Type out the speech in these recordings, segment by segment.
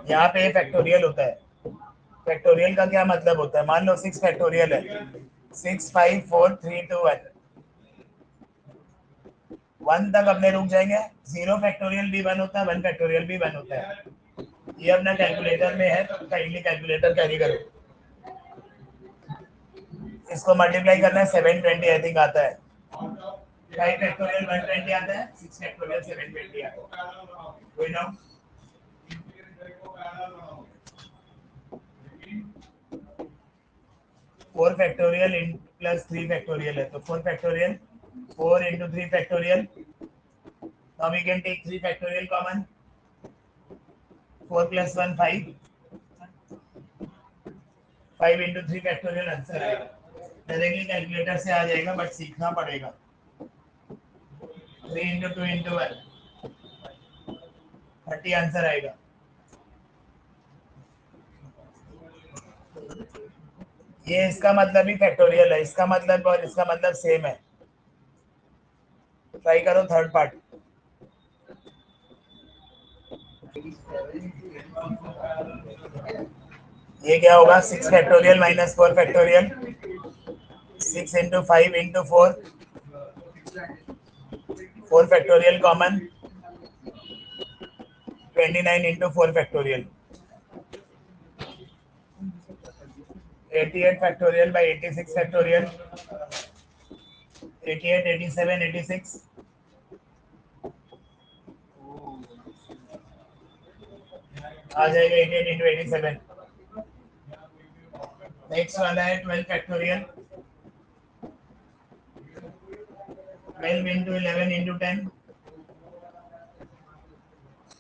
यहाँ पे फैक्टोरियल होता है। फैक्टोरियल का क्या मतलब होता है? मान लो 6 फैक्टोरियल है, 6 5 4 3 2 1 1 तक अपने रुक जाएंगे। 0 फैक्टोरियल भी 1 होता है, 1 फैक्टोरियल भी 1 होता है। ये अपना कैलकुलेटर में है, तो काइंडली कैलकुलेटर कैरी करो। इसको मल्टीप्लाई करना है, 720 आई थिंक आता है। 5 फैक्टोरियल 120 आता है, 6 फैक्टोरियल 720 आता है। कोई ना, 4 फैक्टोरियल प्लस 3 फैक्टोरियल है, तो 4 factorial 4 into 3 factorial. Now we can take 3 factorial common. 4 plus 1 5. 5 into 3 factorial answer आएगा। डायरेक्टली कैलकुलेटर से आ जाएगा, बट सीखना पड़ेगा। 3 into 2 into 1 30 आंसर आएगा। ये इसका मतलब ही फैक्टोरियल है, इसका मतलब और इसका मतलब सेम है। ट्राई करो थर्ड पार्ट। ये क्या होगा? 6 factorial minus 4 factorial, 6 into 5 into 4, 4 factorial common, 29 into 4 factorial, 88 factorial by 86 factorial, 88 87 86 आ जाएगा। 88 into 87। नेक्स्ट वाला है 12 फैक्टोरियल, 12 into 11 into 10,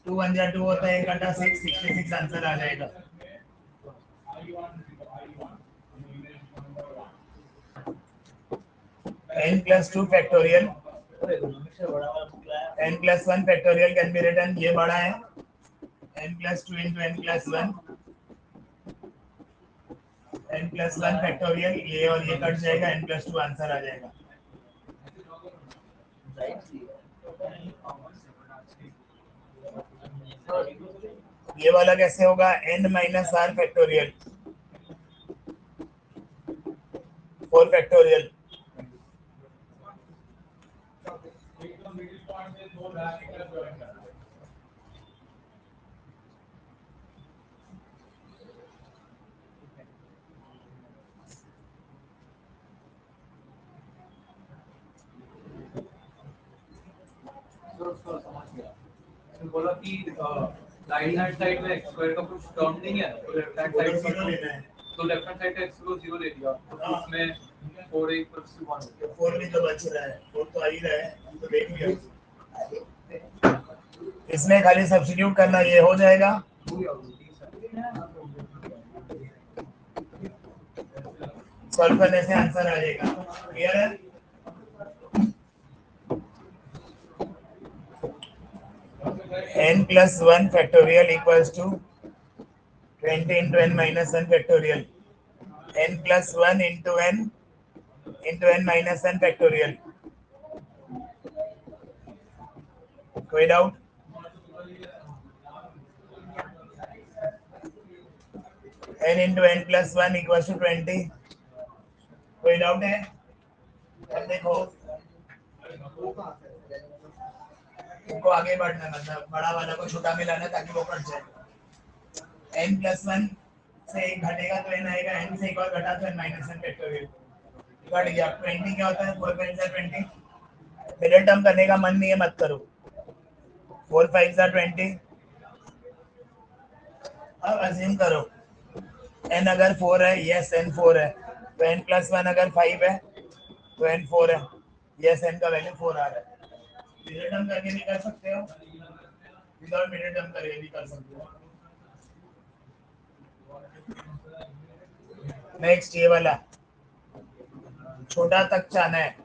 2 1 जा 2 होता है, 1 घटा 6, 66 आंसर आ जाएगा। n plus 2 factorial, n plus 1 factorial can be written, ये बड़ा है, n plus 2 into n plus 1, n plus 1 factorial, ये और ये कट जाएगा, n plus 2 आंसर आ जाएगा। ये वाला कैसे होगा? n minus r factorial, 4 factorial, बोला कि राइट हैंड साइड में एक्स स्क्वायर का कुछ टर्म नहीं है, तो लेफ्ट हैंड साइड जीरो लेना है। तो लेफ्ट हैंड साइड का एक्स को 0 ले लिया, तो उसमें 4 a = 1। 4 भी तो बच रहा है, 4 तो आ ही रहा है, हम तो देख लिया। इसमें खाली सब्स्टिट्यूट करना, ये हो जाएगा। सॉल्व करने से आंसर आ जाएगा। क्लियर है? n plus 1 factorial equals to 20 into n minus 1 factorial, n plus 1 into n minus 1 factorial। कोई doubt? n into n plus 1 equals to 20। कोई डाउट है? अब देखो, इनको आगे बढ़ना, मतलब बड़ा वाला को छोटा में लाना ताकि वो कट जाए। n plus 1 से एक घटेगा तो n आएगा, n से एक और घटा तो n minus 1 फैक्टोरियल कट गया। 20 क्या होता है? 4 5 जा 20। मिडिल टर्म करने का मन नहीं है, मत करो। 4 5 जा 20। अब अज्यूम करो n अगर 4 है, यस n 4 है, तो n plus 1 अगर 5 है तो n 4 है, यस n का वैल्यू 4 आ रहा है। मिडिल टर्म करके भी कर सकते हो, विदाउट मिडिल टर्म करके भी कर सकते हो। नेक्स्ट ये वाला छोटा तक जाना है।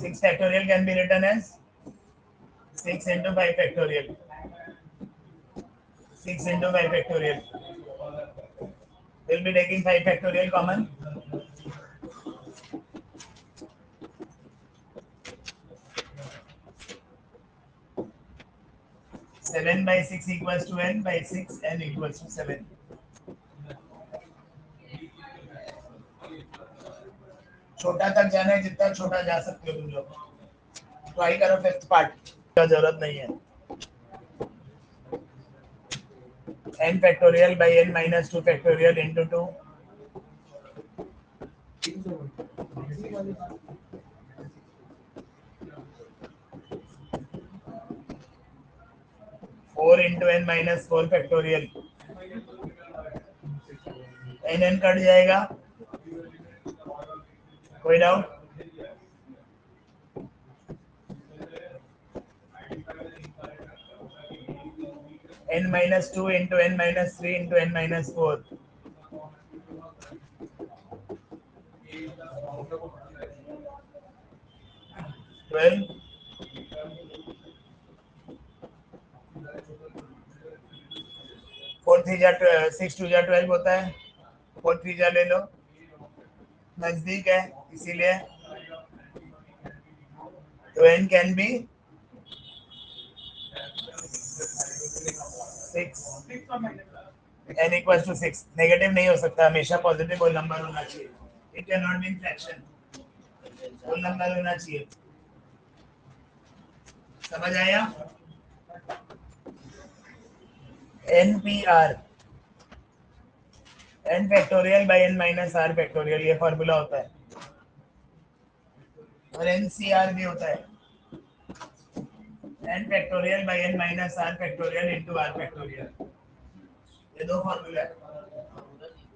6 factorial can be written as 6 into 5 factorial, 6 into 5 factorial, we'll be taking 5 factorial common, 7 7/6 equals to n/6, n equals to 7. छोटा तक जाना है, जितना छोटा जा सकते हो तुम लोग। ट्राई करो फिफ्थ पार्ट का, जरूरत नहीं है। n factorial by n minus 2 factorial into 2 4 into n minus 4 factorial। n cut जाएगा, कोई doubt? n minus 2 into n minus 3 into n minus 4, 12। 4 3 जा 6 2 जा 12 होता है। 4 3 जा ले लो, नजदीक है इसीलिए। तो n can be 6, n equal to 6। Negative नहीं हो सकता, हमेशा पॉजिटिव होल नंबर होना चाहिए। It can not be fraction, whole number होना चाहिए। समझ आया? NPR, n factorial by n minus r factorial, ये फॉर्मूला होता है। और NCR भी होता है, n factorial by n minus r factorial into r factorial. ये दो फॉर्मूला है,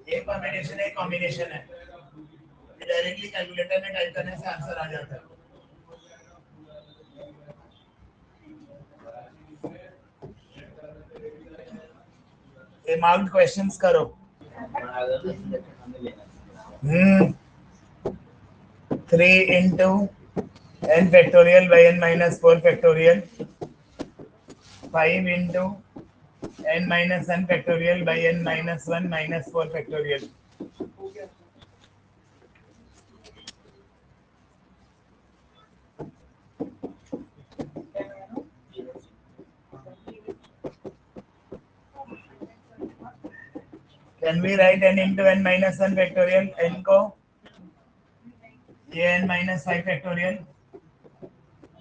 एक कॉम्बिनेशन है, कॉम्बिनेशन है। ये डायरेक्टली कैलकुलेटर में टाइप करने से आंसर आ जाता है। ये मार्क्ड क्वेश्चंस करो। 3 into n factorial by n minus 4 factorial, 5 into n minus n factorial by n minus 1 minus 4 factorial। Can we write n into n minus 1 factorial? n को ये n minus 5 factorial,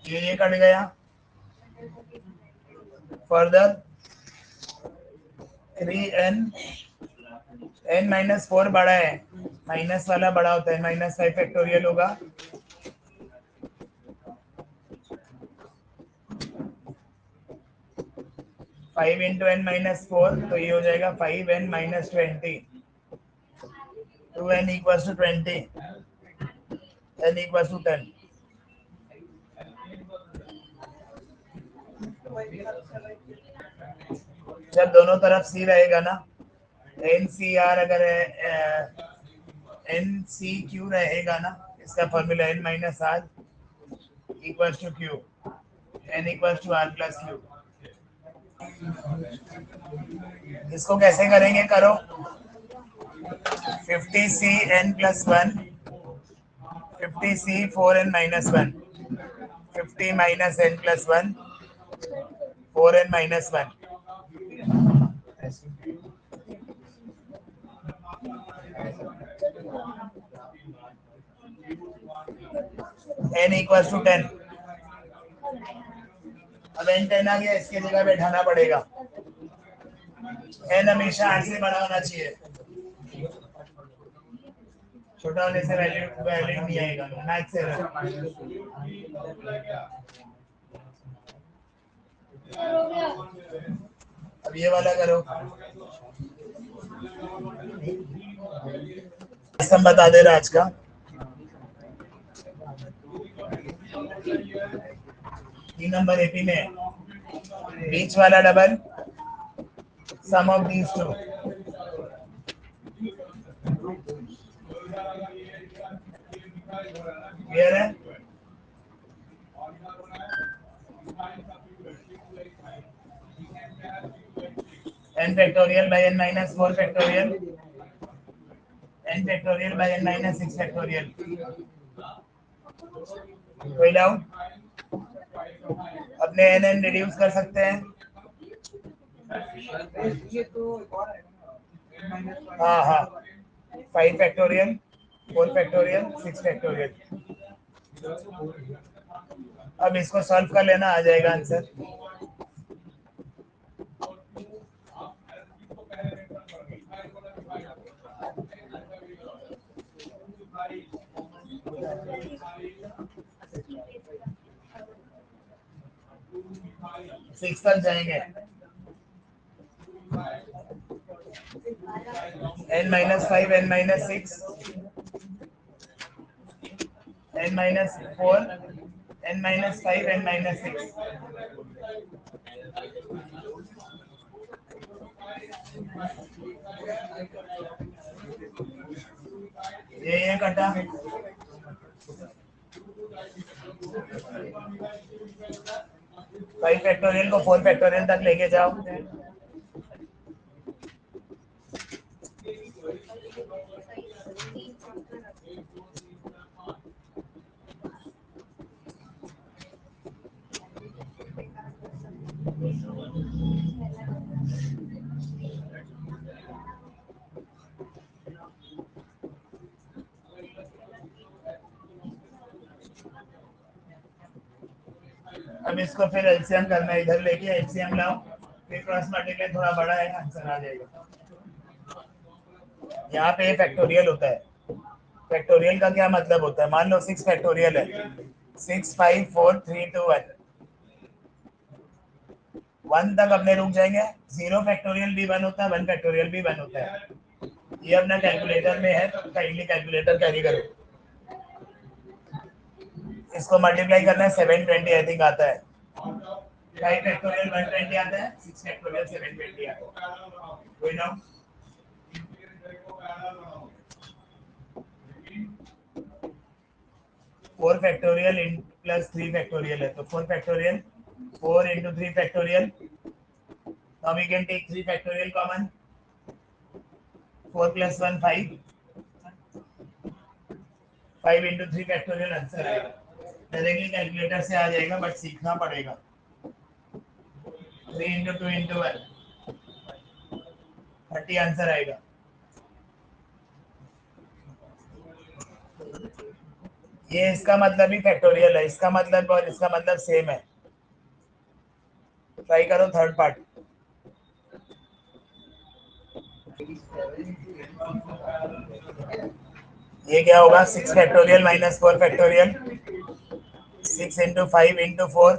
ये cut गया। Further 3n, n minus 4 बड़ा है, minus वाला बड़ा होता है, माइनस 5 फैक्टोरियल होगा। फाइव इंटू एन माइनस 4, तो ये हो जाएगा 5n minus 20, 2n equals to 20, n equals to 10। जब दोनों तरफ c रहेगा ना, NCR अगर NCQ रहेगा ना, इसका formula n minus r equals to q, n equals to r plus q। इसको कैसे करेंगे? करो 50c n plus 1, 50c 4n minus 1, 50 minus n plus 1, 4n minus 1। n equals to 10। अब n 10 आ गया, इसके जगह बैठाना पड़ेगा। n हमेशा r से बड़ा होना चाहिए, छोटा होने से वैल्यू नहीं आएगा। मैथ से अब ये वाला करो। हम बता दे रहे आज का। तीन नंबर एपी में बीच वाला double sum of these two. Clear है? n factorial by n minus 4 factorial, n factorial by n minus 6 factorial। कोई डाउट? अपने n रिड्यूस कर सकते हैं। ये तो और है ना। हाँ हाँ, 5 फैक्टोरियल, 4 फैक्टोरियल, 6 फैक्टोरियल। अब इसको सॉल्व कर लेना, आ जाएगा आंसर। सिक्स तक जाएंगे। n-5, n-6, n-4, n-5, n-6। ये कटा। 5 फैक्टोरियल को 4 फैक्टोरियल तक लेके जाओ। अब इसको फिर एलसीएम करना है, इधर लेके एलसीएम लाओ, फिर क्रॉस मल्टीप्लाई थोड़ा बड़ा है, आंसर आ जाएगा। यहाँ पे फैक्टोरियल होता है। फैक्टोरियल का क्या मतलब होता है? मान लो 6 फैक्टोरियल है, 6, 5, 4, 3, 2, 1। 1 तक अपने रुक जाएंगे। 0 फैक्टोरियल भी 1 होता है, 1 फैक्टोरियल भी 1 होता है। ये अपना कैलकुलेटर में है, तो काइंडली कैलकुलेटर कैरी करो। इसको मल्टीप्लाई करना है, 720 आई थिंक आता है। 5 फैक्टोरियल 120 आता है, 6 फैक्टोरियल 720 आता है। कोई ना? 4 फैक्टोरियल प्लस 3 फैक्टोरियल है, तो 4 factorial, 4 into 3 factorial. Now we can take 3 factorial common. 4 plus 1 5. 5 into 3 factorial answer आएगा। डायरेक्टली कैलकुलेटर से आ जाएगा, बट सीखना पड़ेगा। 3 into 2 into 1 30 आंसर आएगा। ये इसका मतलब ही फैक्टोरियल है, इसका मतलब और इसका मतलब सेम है। ट्राई करो थर्ड पार्ट। ये क्या होगा? 6 factorial minus 4 factorial, 6 into 5 into 4,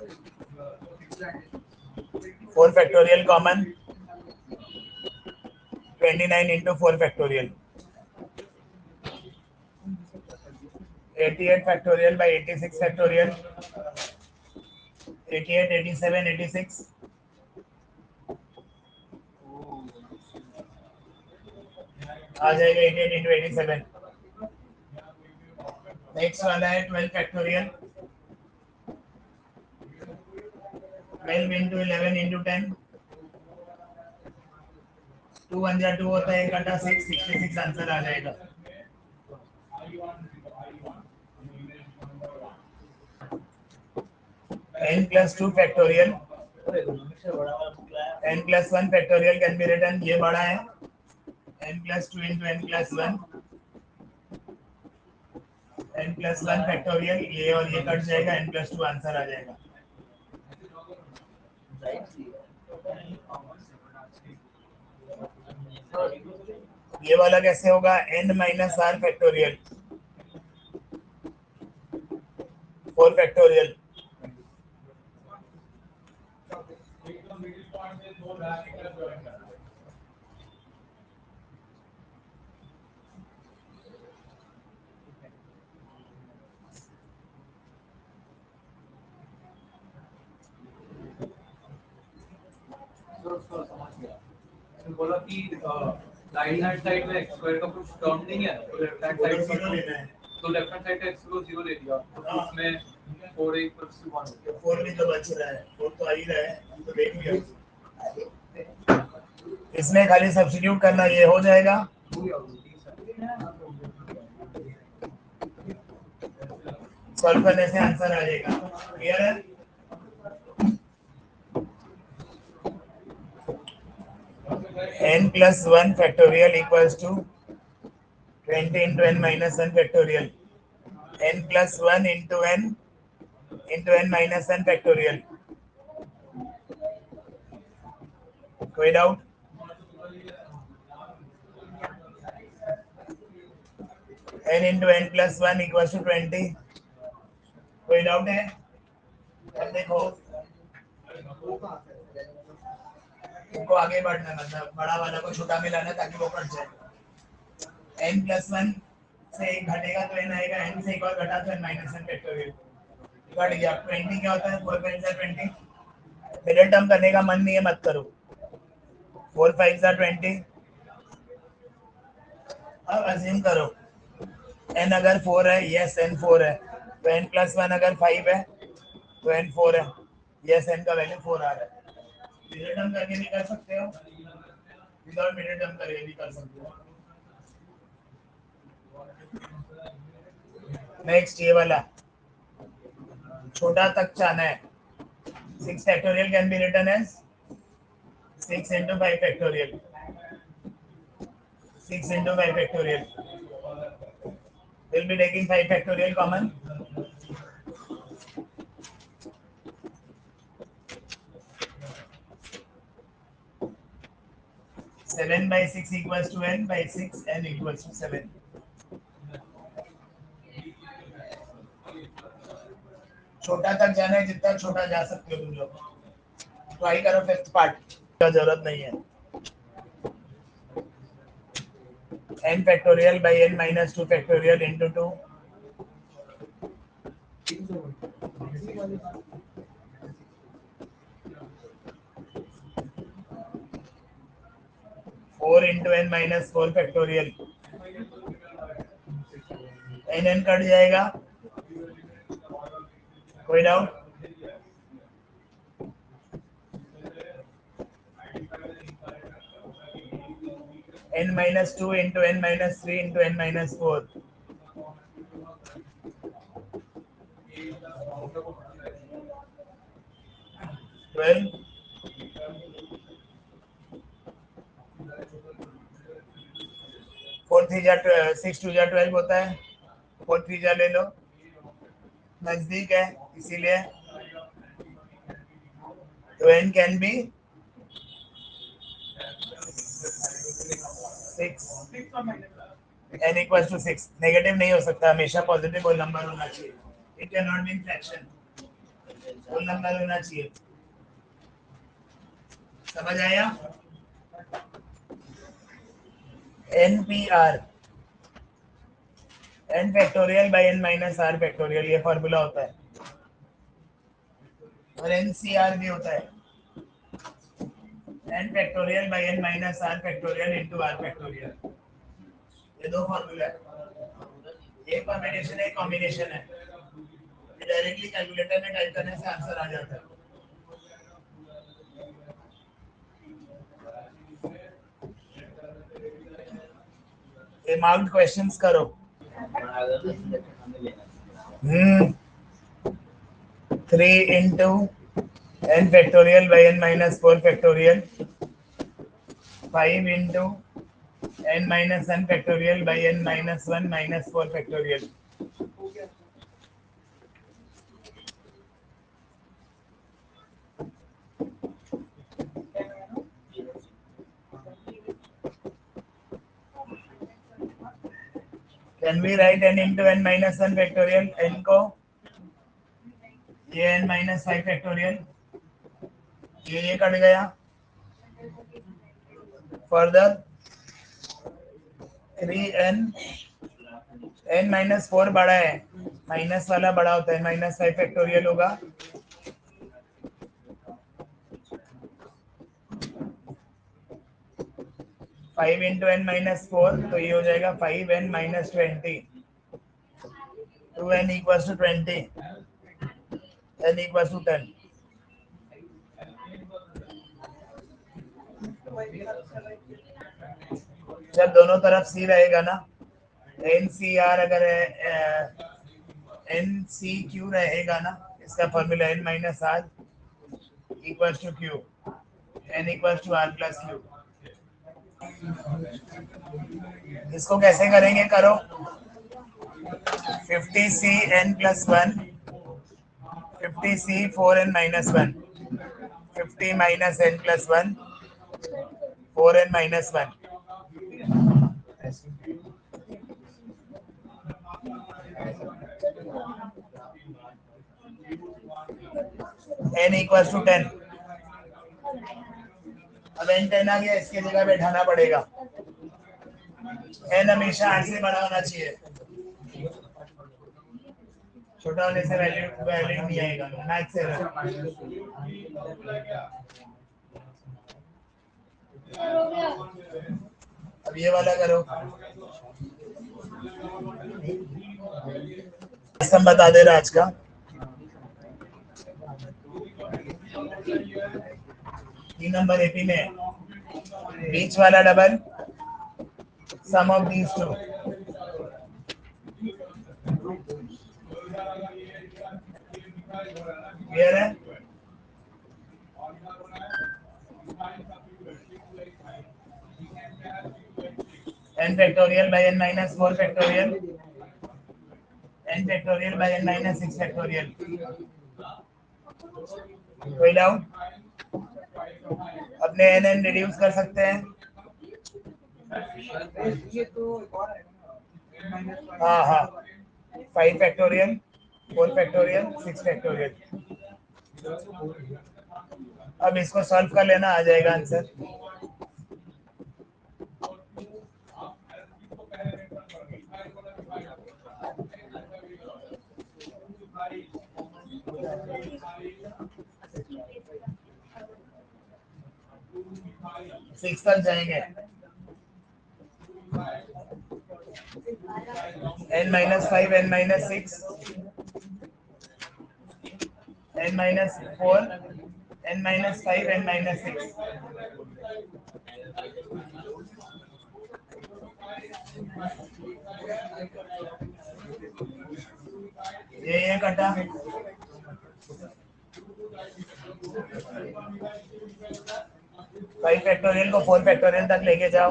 4 factorial common, 29 into 4 factorial, 88 factorial by 86 factorial, 88, 87, 86। आ जाएगा 88 into 87। नेक्स्ट वाला है 12 फैक्टोरियल, 12 into 11 into 10, 2 1 जा 2 होता है, 1 घटा 6, 66 आंसर आ जाएगा। n plus 2 factorial, n plus 1 factorial can be written, ये बड़ा है, n plus 2 into n plus 1, n plus 1 factorial, ये और ये कट जाएगा, n plus 2 आंसर आ जाएगा। ये वाला कैसे होगा? n minus r factorial, 4 factorial, बोला कि राइट हैंड साइड में एक्स स्क्वायर का कुछ टर्म नहीं है, तो लेफ्ट हैंड साइड जीरो लेना है। तो लेफ्ट हैंड साइड का एक्स को 0 ले लिया, तो उसमें 4 1 1 4 भी तो बच रहा है, 4 तो आ ही रहा है, हम तो देख लिया। इसमें खाली सब्स्टिट्यूट करना, ये हो जाएगा। सॉल्व करने से आंसर आ जाएगा। क्लियर है? n plus 1 factorial equals to 20 into n minus 1 factorial. N plus 1 into n minus n factorial. कोई doubt? n into n plus 1 equals to 20. कोई डाउट है? अब देखो, इनको आगे बढ़ना, मतलब बड़ा वाला को छोटा मिलाना ताकि वो कट जाए. n plus 1 से एक घटेगा तो n आएगा, n से एक और घटा तो n minus n फैक्टोरियल. घट गया. 20 क्या होता है? 4 5 20. मिडिल टर्म करने का मन नहीं है, मत करो. 4 5 20. अब अज्यूम करो n अगर 4 है, यस n 4 है, तो n plus 1 अगर 5 है तो n 4 है, यस n का वैल्यू 4 आ रहा है. मिडिल टर्म करके भी कर सकते हो, विदाउट मिडिल टर्म करके भी कर सकते हो. नेक्स्ट ये वाला छोटा तक जाना है. 6 factorial can be written as 6 into 5 factorial. 6 into 5 factorial. We'll be taking 5 factorial common. 7 by 6 equals to n by 6, n equals to 7. छोटा तक जाना है, जितना छोटा जा सकते हो तुम लोग. ट्राई करो फिफ्थ पार्ट का, जरूरत नहीं है. n factorial by n minus 2 factorial into 2. 4 into n minus 4 factorial. n cut जाएगा. कोई doubt? n minus 2 into n minus 3 into n minus 4. 12. 4 3 जा 6 2 जा 12 होता है. 4 3 जा ले लो, नजदीक है इसीलिए. तो n can be 6. n equals to 6. Negative नहीं हो सकता, हमेशा पॉजिटिव होल नंबर होना चाहिए. It can not be fraction, whole number होना चाहिए. समझ आया? NPR, n factorial by n minus r factorial, ये फॉर्मूला होता है. और NCR भी होता है, n factorial by n minus r factorial into r factorial. ये दो फॉर्मूला है. ये परम्यूटेशन है, कॉम्बिनेशन है. ये डायरेक्टली कैलकुलेटर में टाइप करने से आंसर आ जाता है. ये मार्क्ड क्वेश्चंस करो. 3 into n factorial by n minus 4 factorial. 5 into n minus n factorial by n minus 1 minus 4 factorial. Can we write n into n minus 1 factorial? n को ये n minus 5 factorial, ये cut गया. Further 3n, n minus 4 बड़ा है, minus वाला बड़ा होता है, माइनस 5 फैक्टोरियल होगा. फाइव इंटू एन माइनस 4, तो ये हो जाएगा 5n minus 20. 2n equals to 20, n equals to 10. जब दोनों तरफ c रहेगा ना, NCR अगर NCQ रहेगा ना, इसका formula n minus r equals to q, n equals to r plus q. इसको कैसे करेंगे, करो 50cn plus 1, 50c 4n minus 1, 50 minus n plus 1, 4n minus 1. n equals to 10. अब n 10 आ गया, इसके जगह बैठाना पड़ेगा। n हमेशा 8 से बड़ा होना चाहिए, छोटा होने से वैल्यू नहीं आएगा। मैथ से अब ये वाला करो, हम बता दे रहे आज का। तीन नंबर एपी में बीच वाला double sum of these two, clear है? n factorial by n minus 4 factorial, n factorial by n minus 6 factorial. कोई डाउट? अपने n रिड्यूस कर सकते हैं। हाँ 5 factorial, 4 factorial, 6 factorial. अब इसको सॉल्व कर लेना, आ जाएगा आंसर। सिक्स तक जाएंगे। n minus 5, n minus 6, n minus 4, n minus 5, n minus 6. ये कटा। 5 फैक्टोरियल को 4 फैक्टोरियल तक लेके जाओ।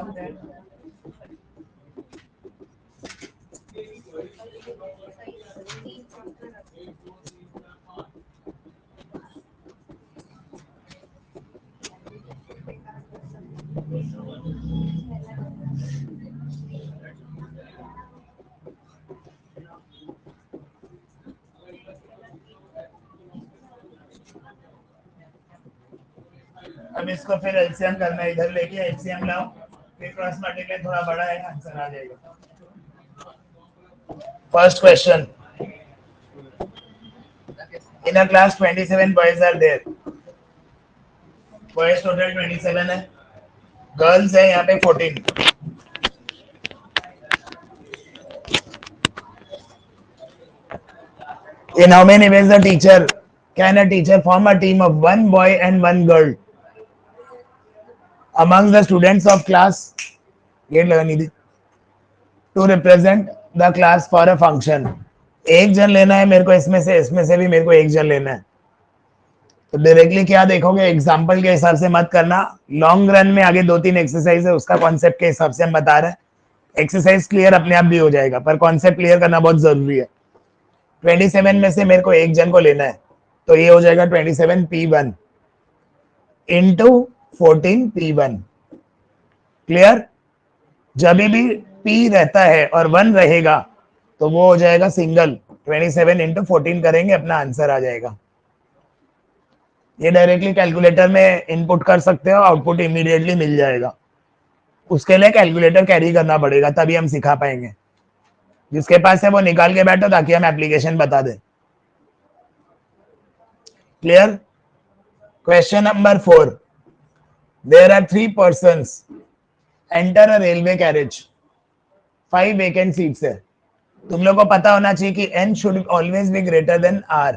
अब इसको फिर एलसीएम करना है, इधर लेके एलसीएम लाओ, फिर क्रॉस मल्टीप्लाई थोड़ा बड़ा है, आंसर आ जाएगा। First question, in a class 27 boys are there. Boys total 27 है, गर्ल्स है यहाँ पे 14। In how many ways can a teacher form a team of one boy and one girl among the students of class to represent the class for a function? एक जन लेना है मेरे को, इसमें से भी मेरे को एक जन लेना है। तो डायरेक्टली क्या देखोगे, एग्जांपल के हिसाब से मत करना। लॉन्ग रन में आगे 2-3 एक्सरसाइज है, उसका कॉन्सेप्ट के हिसाब से हम बता रहे हैं। एक्सरसाइज क्लियर अपने आप भी हो जाएगा, पर कॉन्सेप्ट क्लियर करना बहुत जरूरी है। 27 में से मेरे को एक जन को लेना है, तो ये हो जाएगा 27p1 इंटू 14p1। क्लियर? जब भी p रहता है और 1 रहेगा तो वो हो जाएगा सिंगल। 27 इंटू 14 करेंगे, अपना आंसर आ जाएगा। ये डायरेक्टली कैलकुलेटर में इनपुट कर सकते हो, आउटपुट इमीडिएटली मिल जाएगा। उसके लिए कैलकुलेटर कैरी करना पड़ेगा, तभी हम सिखा पाएंगे। जिसके पास है वो निकाल के बैठो, ताकि हम एप्लीकेशन बता दें। Clear? Question number 4, there are 3 persons enter a railway carriage, 5 vacant seats है। तुम लोग को पता होना चाहिए कि n should always be greater than r।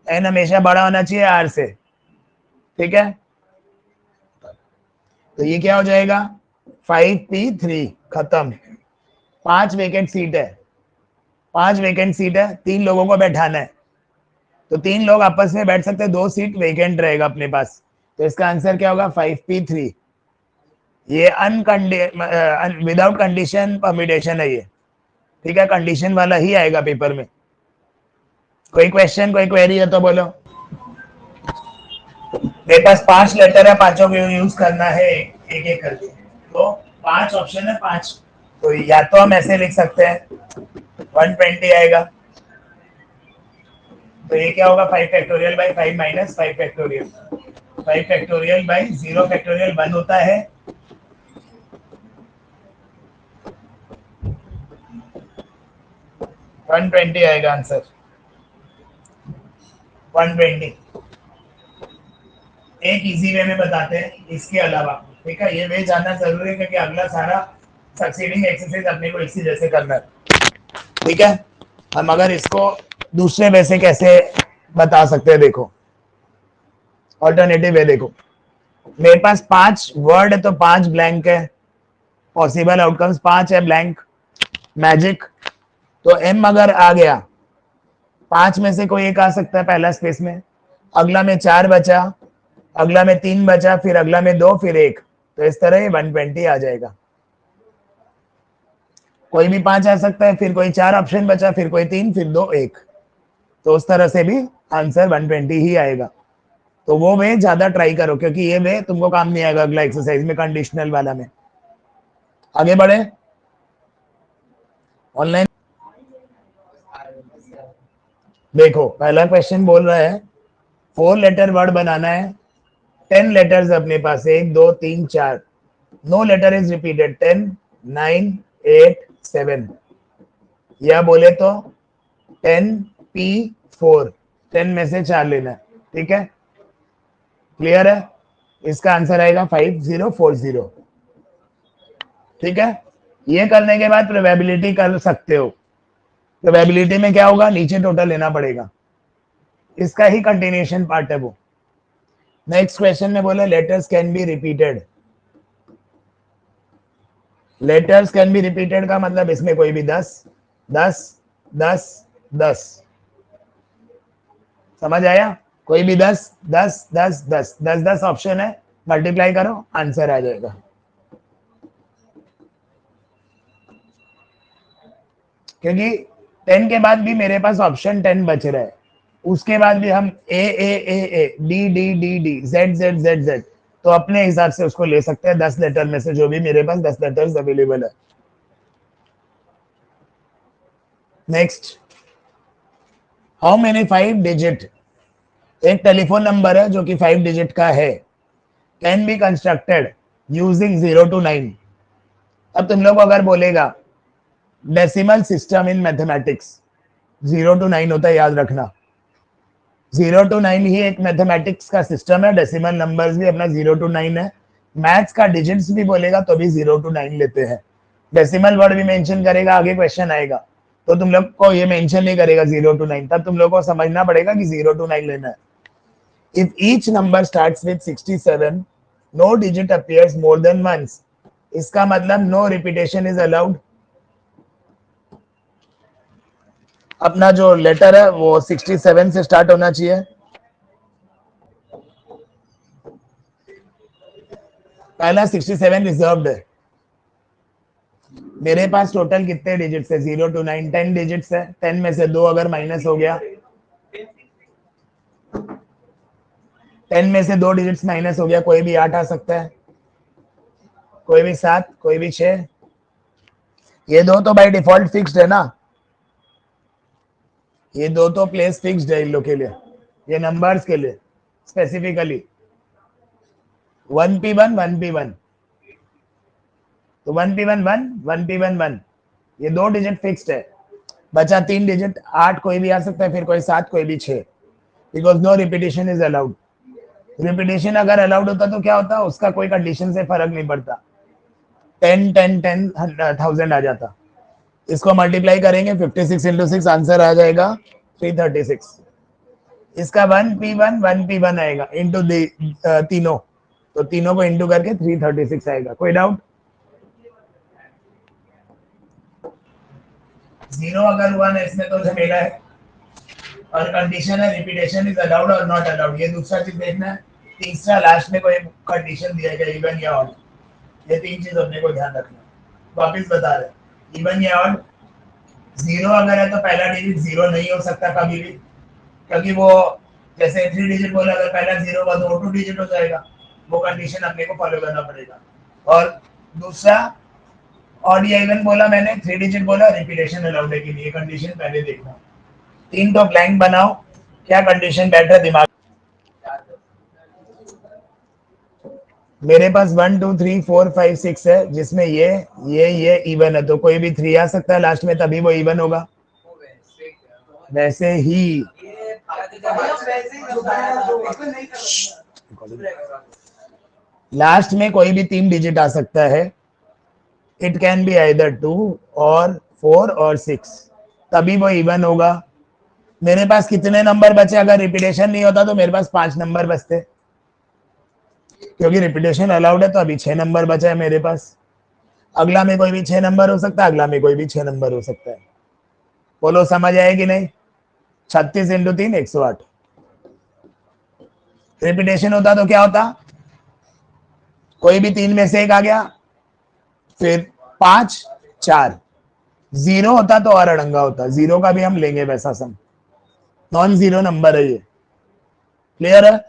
n हमेशा बड़ा होना चाहिए r से, ठीक है? तो ये क्या हो जाएगा, 5p3 खत्म। 5 वेकेंट सीट है, 5 वेकेंट सीट है, 3 लोगों को बैठाना है, तो 3 लोग आपस में बैठ सकते हैं, 2 सीट वेकेंट रहेगा अपने पास। तो इसका आंसर क्या होगा, 5p3। ये विदाउट कंडीशन परम्यूटेशन है ये, ठीक है, कंडीशन वाला ही आएगा पेपर में। कोई क्वेश्चन, कोई क्वेरी है तो बोलो। मेरे पास 5 लेटर है, पांचों को यूज करना है एक एक करके। तो 5 ऑप्शन है, 5। तो या तो हम ऐसे लिख सकते हैं 120 आएगा, तो ये क्या होगा 5 factorial by 5 minus 5 factorial. 5 factorial by 0 factorial 1 होता है, वन 120 आएगा आंसर, 120। एक इजी वे में बताते हैं इसके अलावा, ठीक है, ये वे जानना जरूरी है क्योंकि अगला सारा सक्सीडिंग एक्सरसाइज अपने को इसी जैसे करना है, ठीक है। हम अगर इसको दूसरे वे से कैसे बता सकते हैं, देखो ऑल्टरनेटिव वे देखो। मेरे पास 5 वर्ड है तो 5 ब्लैंक है, पॉसिबल आउटकम्स 5 है ब्लैंक, मैजिक। तो एम अगर आ गया, 5 में से कोई एक आ सकता है पहला स्पेस में, अगला में 4 बचा, अगला में 3 बचा, फिर अगला में 2, फिर 1। तो इस तरह ये 120 आ जाएगा। कोई भी 5 आ सकता है, फिर कोई 4 ऑप्शन बचा, फिर कोई 3, फिर 2, 1। तो उस तरह से भी आंसर 120 ही आएगा। तो वो वे ज्यादा ट्राई करो क्योंकि ये वे तुमको काम नहीं आएगा अगला एक्सरसाइज में, कंडीशनल वाला में। आगे बढ़े, ऑनलाइन देखो पहला क्वेश्चन बोल रहा है 4 लेटर वर्ड बनाना है, 10 लेटर्स अपने पास, 1 2 3 4, नो लेटर इज रिपीटेड, 10 9 8 7, या बोले तो 10 P 4, 10 में से 4 लेना है, ठीक है, क्लियर है। इसका आंसर आएगा 5040, ठीक है। ये करने के बाद प्रोबेबिलिटी कर सकते हो। प्रोबेबिलिटी में क्या होगा, नीचे टोटल लेना पड़ेगा, इसका ही कंटिन्यूएशन पार्ट है वो। नेक्स्ट क्वेश्चन में बोला letters can be repeated. Letters can be repeated का मतलब इसमें कोई भी 10 10 10 10, समझ आया, कोई भी 10 10 10 10 10 10 ऑप्शन है, मल्टीप्लाई करो आंसर आ जाएगा। क्योंकि 10 के बाद भी मेरे पास ऑप्शन 10 बच रहा है, उसके बाद भी हम A D D D D Z Z Z Z, तो अपने हिसाब से उसको ले सकते हैं 10 लेटर में से, जो भी मेरे पास 10 लेटर्स अवेलेबल है। नेक्स्ट, हाउ मेनी 5 डिजिट, एक टेलीफोन नंबर है जो कि 5 डिजिट का है, can be constructed using 0 to 9। अब तुम लोग अगर बोलेगा decimal system in mathematics 0 to 9 होता है, याद रखना 0 to 9 ही एक मैथमेटिक्स का सिस्टम है, डेसिमल नंबर्स भी अपना 0 to 9 है। मैथ्स का डिजिट्स भी बोलेगा तो भी 0 to 9 लेते हैं, डेसिमल वर्ड भी मेंशन करेगा, आगे क्वेश्चन आएगा तो तुम लोग को ये मेंशन नहीं करेगा 0 to 9, तब तुम लोग को समझना पड़ेगा कि 0 to 9 लेना है। If each number starts with 67, no digit appears more than once, इसका मतलब नो रिपीटेशन इज अलाउड। अपना जो लेटर है वो 67 से स्टार्ट होना चाहिए, पहला 67 रिजर्व्ड है। मेरे पास टोटल कितने डिजिट्स है, 0 to 9 10 डिजिट्स है, 10 में से 2 अगर माइनस हो गया, 10 में से 2 डिजिट्स माइनस हो गया, कोई भी 8 आ सकता है, कोई भी 7, कोई भी 6। ये दो तो बाय डिफॉल्ट फिक्स्ड है ना, ये दो तो प्लेस फिक्स्ड है इन लोग के लिए, ये नंबर्स के लिए स्पेसिफिकली 1p1 1p1, तो 1p1 1 1p1 1, ये 2 डिजिट फिक्स्ड है, बचा 3 डिजिट, 8 कोई भी आ सकता है, फिर कोई 7, कोई भी 6, because no repetition is allowed. Repetition अगर अलाउड होता तो क्या होता, उसका कोई कंडीशन से फर्क नहीं पड़ता, 10 10 10 1000 आ जाता। इसको मल्टीप्लाई करेंगे 56 इंटू 6, आंसर आ जाएगा 336। इसका 1p1 1p1 आएगा इंटू तीनों, तो तीनों को इंटू करके 336 आएगा। कोई डाउट? 0 अगर हुआ ना इसमें तो झमेला है, और कंडीशन है रिपीटेशन इज अलाउड और नॉट अलाउड, ये दूसरा चीज देखना है। तीसरा लास्ट में कोई कंडीशन दिया गया इवन या ऑड, ये तीन चीज अपने को ध्यान रखना। वापिस बता रहे, इवन या ऑड, जीरो अगर है तो पहला डिजिट जीरो नहीं हो सकता कभी भी, क्योंकि वो जैसे 3 डिजिट बोला, अगर पहला जीरो हुआ तो वो 2 डिजिट हो जाएगा। वो कंडीशन अपने को फॉलो करना पड़ेगा। और दूसरा, ऑड या इवन बोला मैंने, 3 डिजिट बोला, रिपीटेशन अलाउड है कि नहीं, कंडीशन पहले देखना। 3 तो ब्लैंक बनाओ, क्या कंडीशन बैठ रहा दिमाग। मेरे पास 1 2 3 4 5 6 है, जिसमें ये इवन है, तो कोई भी 3 आ सकता है लास्ट में, तभी वो इवन होगा। वैसे ही लास्ट में कोई भी 3 डिजिट आ सकता है। इट कैन बी आइदर 2 और 4 और 6, तभी वो इवन होगा। मेरे पास कितने नंबर बचे? अगर रिपीटेशन नहीं होता तो मेरे पास 5 नंबर बचते, क्योंकि रिपीटेशन अलाउड है, तो अभी 6 नंबर बचा है मेरे पास। अगला में कोई भी 6 नंबर हो सकता है, अगला में कोई भी 6 नंबर हो सकता है। बोलो समझ आए कि नहीं? 36 इंटू 3 108। रिपीटेशन होता तो क्या होता? कोई भी 3 में से एक आ गया, फिर 5 4। जीरो होता तो और अड़ंगा होता, जीरो का भी हम लेंगे वैसा सम, नॉन जीरो नंबर है ये। क्लियर है?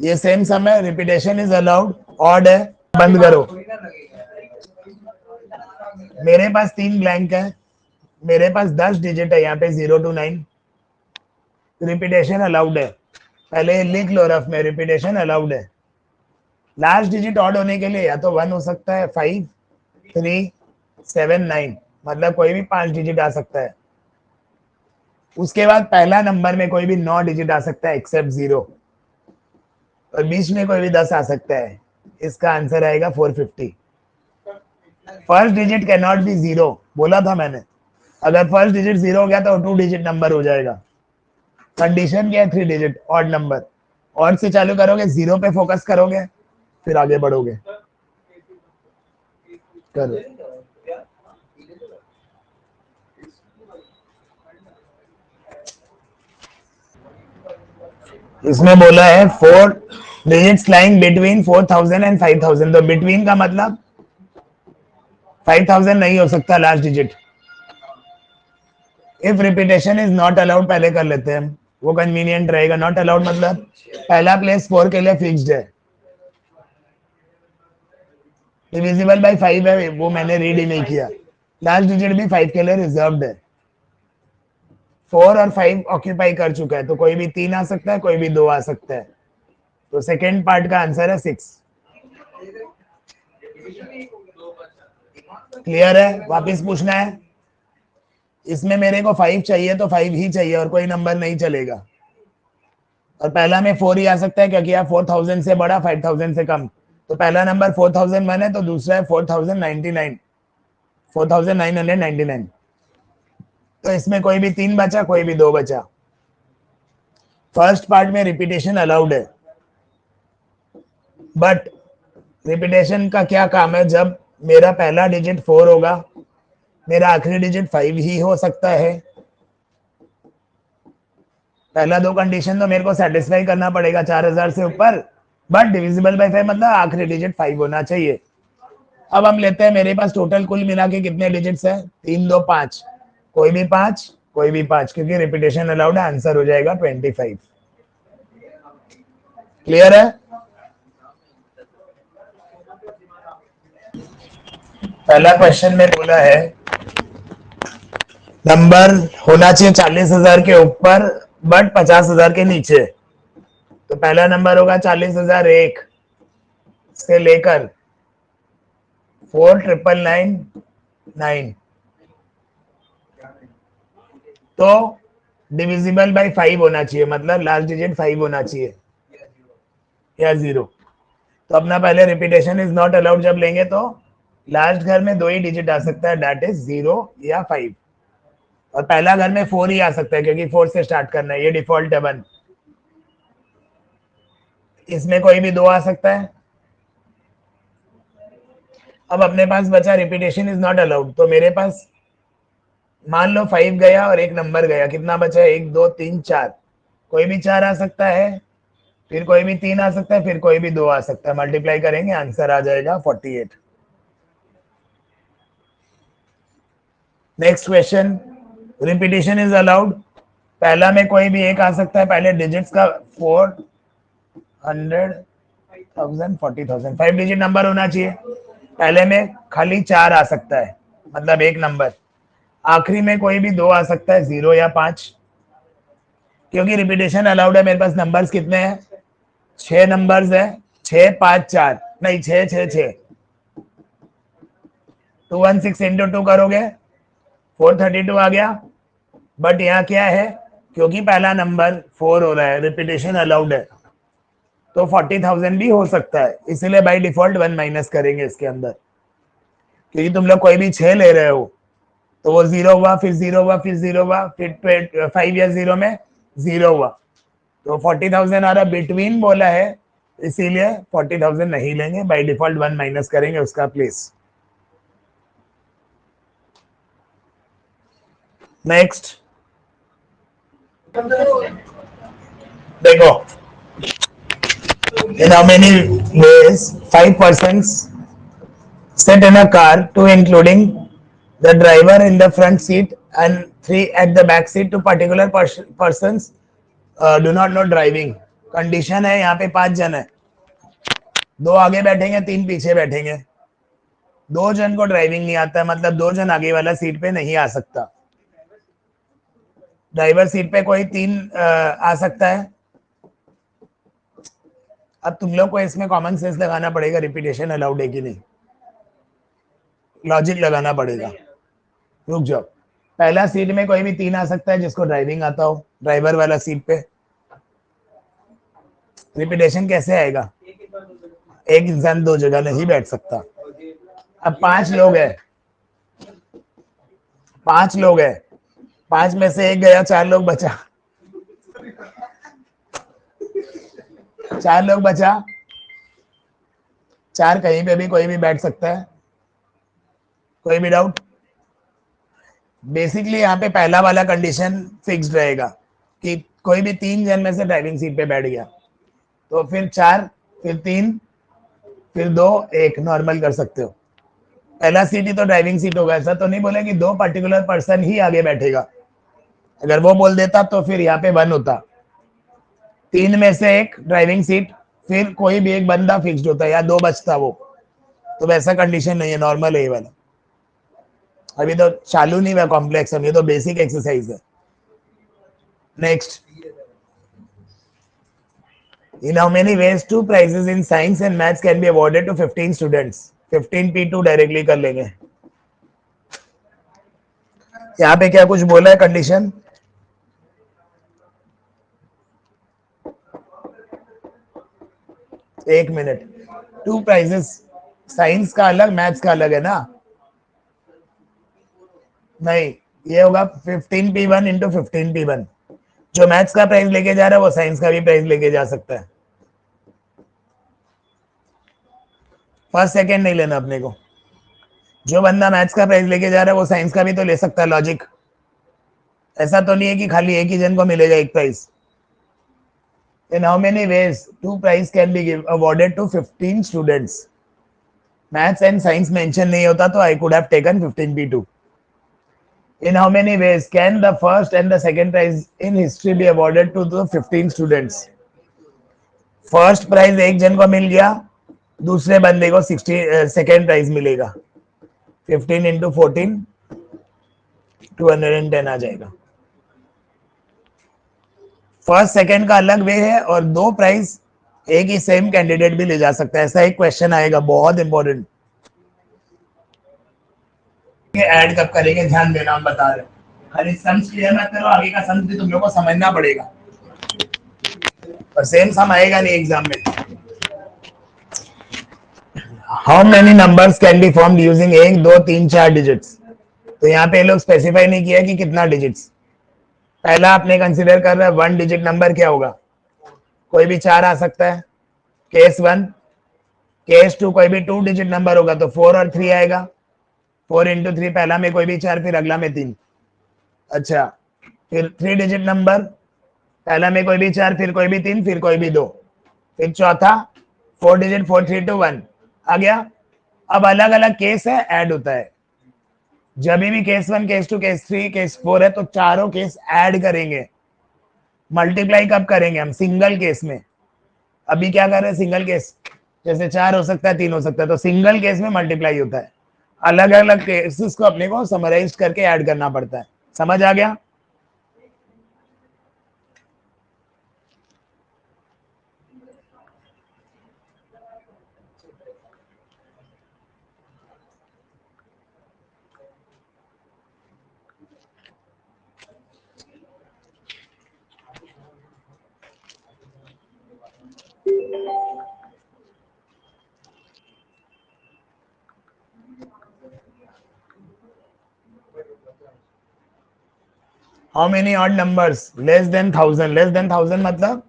ये सेम सम है, रिपीटेशन इज अलाउड, ऑड है। बंद करो। मेरे पास 3 ब्लैंक है, मेरे पास 10 डिजिट है यहाँ पे 0 to 9। रिपीटेशन अलाउड है, पहले लिख लो रफ में, रिपीटेशन अलाउड है। लास्ट डिजिट ऑड होने के लिए या तो 1 हो सकता है, 5 3 7 9, मतलब कोई भी 5 डिजिट आ सकता है। उसके बाद पहला नंबर में कोई भी 9 डिजिट आ सकता है एक्सेप्ट 0, और बीच में कोई भी 10 आ सकता है। इसका आंसर आएगा 450। First digit can not B 0, बोला था मैंने। अगर फर्स्ट डिजिट 0 हो गया तो 2 डिजिट नंबर हो जाएगा। कंडीशन क्या है? 3 डिजिट ऑड नंबर। ऑड से चालू करोगे, 0 पे फोकस करोगे, फिर आगे बढ़ोगे। करो। इसमें बोला है 4 डिजिट्स लाइंग बिटवीन 4000 एंड 5000, तो बिटवीन का मतलब 5000 नहीं हो सकता last digit. If repetition is not allowed, पहले कर लेते हैं हम, वो कन्वीनियंट रहेगा। नॉट अलाउड मतलब पहला प्लेस 4 के लिए फिक्स्ड है, डिविजिबल बाय 5 है, वो मैंने रीड ही नहीं किया। लास्ट डिजिट भी 5 के लिए रिजर्व्ड है। 4 और 5 ऑक्यूपाई कर चुका है, तो कोई भी 3 आ सकता है, कोई भी 2 आ सकता है। तो सेकेंड पार्ट का आंसर है 6। क्लियर है? वापस पूछना है? इसमें मेरे को 5 चाहिए तो 5 ही चाहिए, और कोई नंबर नहीं चलेगा। और पहला में 4 ही आ सकता है, क्योंकि आप 4000 से बड़ा, 5000 से कम। तो पहला नंबर 4001 है, तो दूसरा है 4099, 4999। तो इसमें कोई भी 3 बचा, कोई भी 2 बचा। फर्स्ट पार्ट में रिपीटेशन अलाउड है, बट रिपीटेशन का क्या काम है? जब मेरा पहला डिजिट 4 होगा, मेरा आखिरी डिजिट 5 ही हो सकता है। पहला 2 कंडीशन तो मेरे को सेटिस्फाई करना पड़ेगा, 4000 से ऊपर, बट डिविजिबल बाय 5 मतलब आखिरी डिजिट 5 होना चाहिए। अब हम लेते हैं, मेरे पास टोटल कुल मिला के कितने डिजिट्स है? 3 2 5, कोई भी 5, कोई भी 5, क्योंकि रिपीटेशन अलाउड है। आंसर हो जाएगा 25। क्लियर है? पहला क्वेश्चन में बोला है नंबर होना चाहिए 40,000 के ऊपर बट 50,000 के नीचे। तो पहला नंबर होगा 40,001 से लेकर 4,999, तो डिविजिबल बाय 5 होना चाहिए, मतलब लास्ट डिजिट 5 होना चाहिए या 0। तो अपना पहले रिपीटेशन इज नॉट अलाउड जब लेंगे तो लास्ट घर में 2 ही डिजिट आ सकता है, दैट इज 0 या 5। और पहला घर में 4 ही आ सकता है, क्योंकि 4 से स्टार्ट करना है, ये डिफॉल्ट है 1। इसमें कोई भी 2 आ सकता है। अब अपने पास बचा रिपीटेशन इज नॉट अलाउड, तो मेरे पास मान लो 5 गया और एक नंबर गया, कितना बचा? 1 2 3 4, कोई भी 4 आ सकता है, फिर कोई भी 3 आ सकता है, फिर कोई भी 2 आ सकता है। मल्टीप्लाई करेंगे, आंसर आ जाएगा 48। Next question, repetition is allowed. पहला में कोई भी एक आ सकता है, पहले डिजिट्स का 400,000 40,000 5 डिजिट नंबर होना चाहिए। पहले में खाली 4 आ सकता है, मतलब एक नंबर। आखिरी में कोई भी 2 आ सकता है, 0 या 5। क्योंकि रिपीटेशन अलाउड है, मेरे पास नंबर्स कितने हैं? 6 नंबर्स है, 6 5 4 नहीं 6 6 6, 216 इंटू 2 करोगे 432 आ गया। बट यहाँ क्या है, क्योंकि पहला नंबर 4 हो रहा है, रिपीटेशन अलाउड है, तो 40,000 भी हो सकता है, इसीलिए बाय डिफॉल्ट 1 माइनस करेंगे इसके अंदर। क्योंकि तुम लोग कोई भी 6 ले रहे हो तो वो 0 हुआ, फिर 0 हुआ, फिर 0 हुआ, फिर 5 या 0 में 0 हुआ, तो 40,000 आ रहा, बिटवीन बोला है, इसीलिए 40,000 नहीं लेंगे, बाय डिफॉल्ट 1 माइनस करेंगे उसका प्लेस। नेक्स्ट देखो, in how many ways 5 persons sit in a car, 2 including the driver in the front seat and 3 at the back seat, to particular persons do not know driving। Condition है यहाँ पे 5 जन है, 2 आगे बैठेंगे, 3 पीछे बैठेंगे, 2 जन को ड्राइविंग नहीं आता है, मतलब 2 जन आगे वाला सीट पे नहीं आ सकता। ड्राइवर सीट पे कोई 3 आ सकता है। अब तुम लोग को इसमें कॉमन सेंस लगाना पड़ेगा, रिपीटेशन अलाउड है कि नहीं, लॉजिक लगाना पड़ेगा। रुक जाओ, पहला सीट में कोई भी 3 आ सकता है जिसको ड्राइविंग आता हो, ड्राइवर वाला सीट पे। रिपीटेशन कैसे आएगा? एक इंसान 2 जगह नहीं बैठ सकता। अब 5 लोग हैं, 5 लोग हैं, 5 में से एक गया, 4 लोग बचा, 4 लोग बचा, 4 कहीं पे भी कोई भी बैठ सकता है। कोई भी डाउट? बेसिकली यहाँ पे पहला वाला कंडीशन फिक्स्ड रहेगा कि कोई भी 3 जन में से ड्राइविंग सीट पे बैठ गया, तो फिर 4, फिर 3, फिर 2 1 नॉर्मल कर सकते हो। पहला सीट ही तो ड्राइविंग सीट होगा, ऐसा तो नहीं बोले कि 2 पर्टिकुलर पर्सन ही आगे बैठेगा। अगर वो बोल देता तो फिर यहाँ पे 1 होता, 3 में से एक ड्राइविंग सीट, फिर कोई भी एक बंदा फिक्स्ड होता या 2 बचता वो, तो वैसा कंडीशन नहीं है, नॉर्मल है ये वाला। अभी तो चालू नहीं हुआ कॉम्प्लेक्स, ये तो बेसिक एक्सरसाइज है। Next, in how many ways 2 prizes in science and maths can be awarded to 15 students? 15 P2 directly कर लेंगे। यहाँ पे क्या कुछ बोला है कंडीशन? एक मिनट, 2 प्राइजेस, साइंस का अलग, मैथ्स का अलग है ना? नहीं, ये होगा 15P1 इंटू 15P1। जो मैथ्स का प्राइज लेके जा रहा है वो साइंस का भी प्राइज लेके जा सकता है। फर्स्ट सेकंड नहीं लेना अपने को, जो बंदा मैथ्स का प्राइज लेके जा रहा है वो साइंस का भी तो ले सकता है, लॉजिक। ऐसा तो नहीं है कि खाली एक ही जन को मिलेगा एक prize. In how many ways 2 prize can be awarded to 15 students? Maths and science mention नहीं होता तो I could have taken 15P2. In how many ways can the first and the second prize in history be awarded to the 15 students? First prize एक जन को मिल गया, दूसरे बंदे को 60 सेकेंड प्राइज मिलेगा। 15 इंटू 14 210 आ जाएगा। फर्स्ट सेकंड का अलग वे है और 2 प्राइज एक ही सेम कैंडिडेट भी ले जा सकता है, ऐसा एक क्वेश्चन आएगा, बहुत इंपॉर्टेंट। ऐड कब करेंगे ध्यान देना, हम बता रहे हैं। खाली सम्स क्लियर मत करो, आगे का सम्स भी तुम लोगों को समझना पड़ेगा, पर सेम सम आएगा नहीं एग्जाम में। How many numbers can be formed using 1 2 3 4 digits? तो यहाँ पे लोग स्पेसिफाई नहीं किया कि कितना डिजिट्स। पहला आपने कंसीडर कर रहा है 1 डिजिट नंबर क्या होगा, कोई भी 4 आ सकता है, केस 1। केस 2 कोई भी 2 डिजिट नंबर होगा तो 4 और 3 आएगा, 4 इंटू 3, पहला में कोई भी 4, फिर अगला में 3। अच्छा, फिर 3 डिजिट नंबर, पहला में कोई भी 4, फिर कोई भी 3, फिर कोई भी 2, फिर चौथा 4 डिजिट 4 3 2 1 आ गया। अब अलग अलग केस है, ऐड होता है। जब भी केस 1, केस 2, केस 3, केस 4 है तो चारों केस ऐड करेंगे। मल्टीप्लाई कब करेंगे हम? सिंगल केस में। अभी क्या कर रहे हैं? सिंगल केस, जैसे 4 हो सकता है, 3 हो सकता है, तो सिंगल केस में मल्टीप्लाई होता है। अलग अलग केसेस को अपने को समराइज करके ऐड करना पड़ता है। समझ आ गया? How many odd numbers less than 1000? Less than 1000 मतलब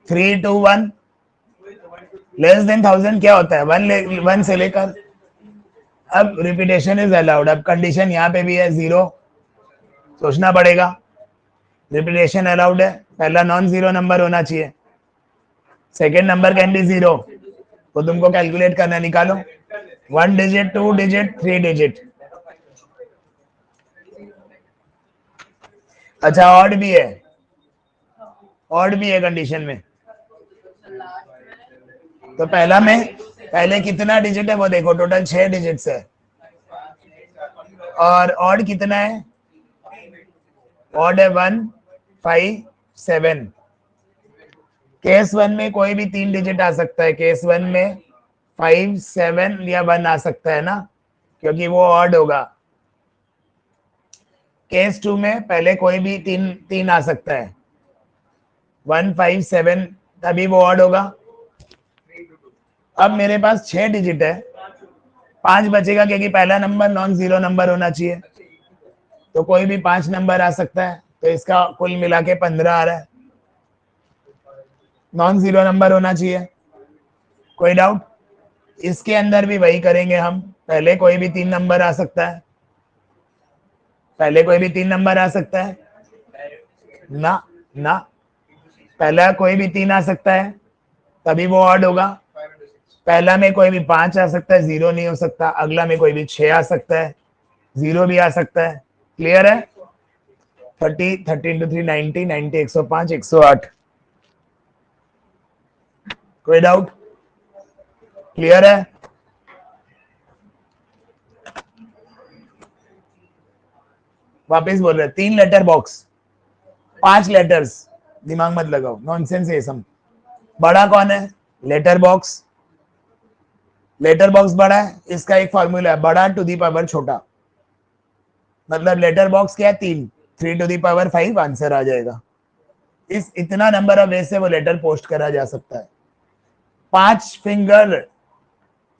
3 2 1। लेस देन 1000 क्या होता है? 1 से लेकर, अब रिपीटेशन इज अलाउड। अब कंडीशन यहाँ पे भी है 0, सोचना पड़ेगा। रिपीटेशन अलाउड है, पहला नॉन जीरो नंबर होना चाहिए, सेकेंड नंबर कैन बी 0, तो तुमको कैलकुलेट करना, निकालो। 1 डिजिट, 2 डिजिट, 3 डिजिट। अच्छा, ऑड भी है, ऑड भी है कंडीशन में। तो पहला में पहले कितना डिजिट है वो देखो, टोटल 6 डिजिट्स है। और ऑड कितना है? ऑड है 1 5 7। केस 1 में कोई भी 3 डिजिट आ सकता है। केस 1 में 5 7 या 1 आ सकता है ना, क्योंकि वो ऑड होगा। केस 2 में पहले कोई भी तीन आ सकता है, 1 5 7, तभी वो ऑड होगा। अब मेरे पास 6 डिजिट है, 5 बचेगा क्योंकि पहला नंबर नॉन जीरो नंबर होना चाहिए, तो कोई भी 5 नंबर आ सकता है, तो इसका कुल मिला के 15 आ रहा है। नॉन जीरो नंबर होना चाहिए। कोई डाउट? इसके अंदर भी वही करेंगे हम, पहले कोई भी 3 नंबर आ सकता है, पहले कोई भी 3 नंबर आ सकता है ना, ना, पहला कोई भी 3 आ सकता है, तभी वो ऑड होगा। पहला में कोई भी 5 आ सकता है, 0 नहीं हो सकता। अगला में कोई भी 6 आ सकता है, 0 भी आ सकता है। क्लियर है? 30 30 इंटू 3 90, 90 105 108। कोई डाउट? क्लियर है? वापस बोल रहे, 3 लेटर बॉक्स, 5 लेटर्स, दिमाग मत लगाओ, नॉनसेंस है सब। बड़ा कौन है? Letter box. लेटर बॉक्स बड़ा है, इसका एक फॉर्मूला है, बड़ा टू दी पावर छोटा। मतलब लेटर बॉक्स क्या है? 3, 3 टू दी पावर 5 आंसर आ जाएगा। इस इतना नंबर ऑफ वे से वो लेटर पोस्ट करा जा सकता है। 5 फिंगर,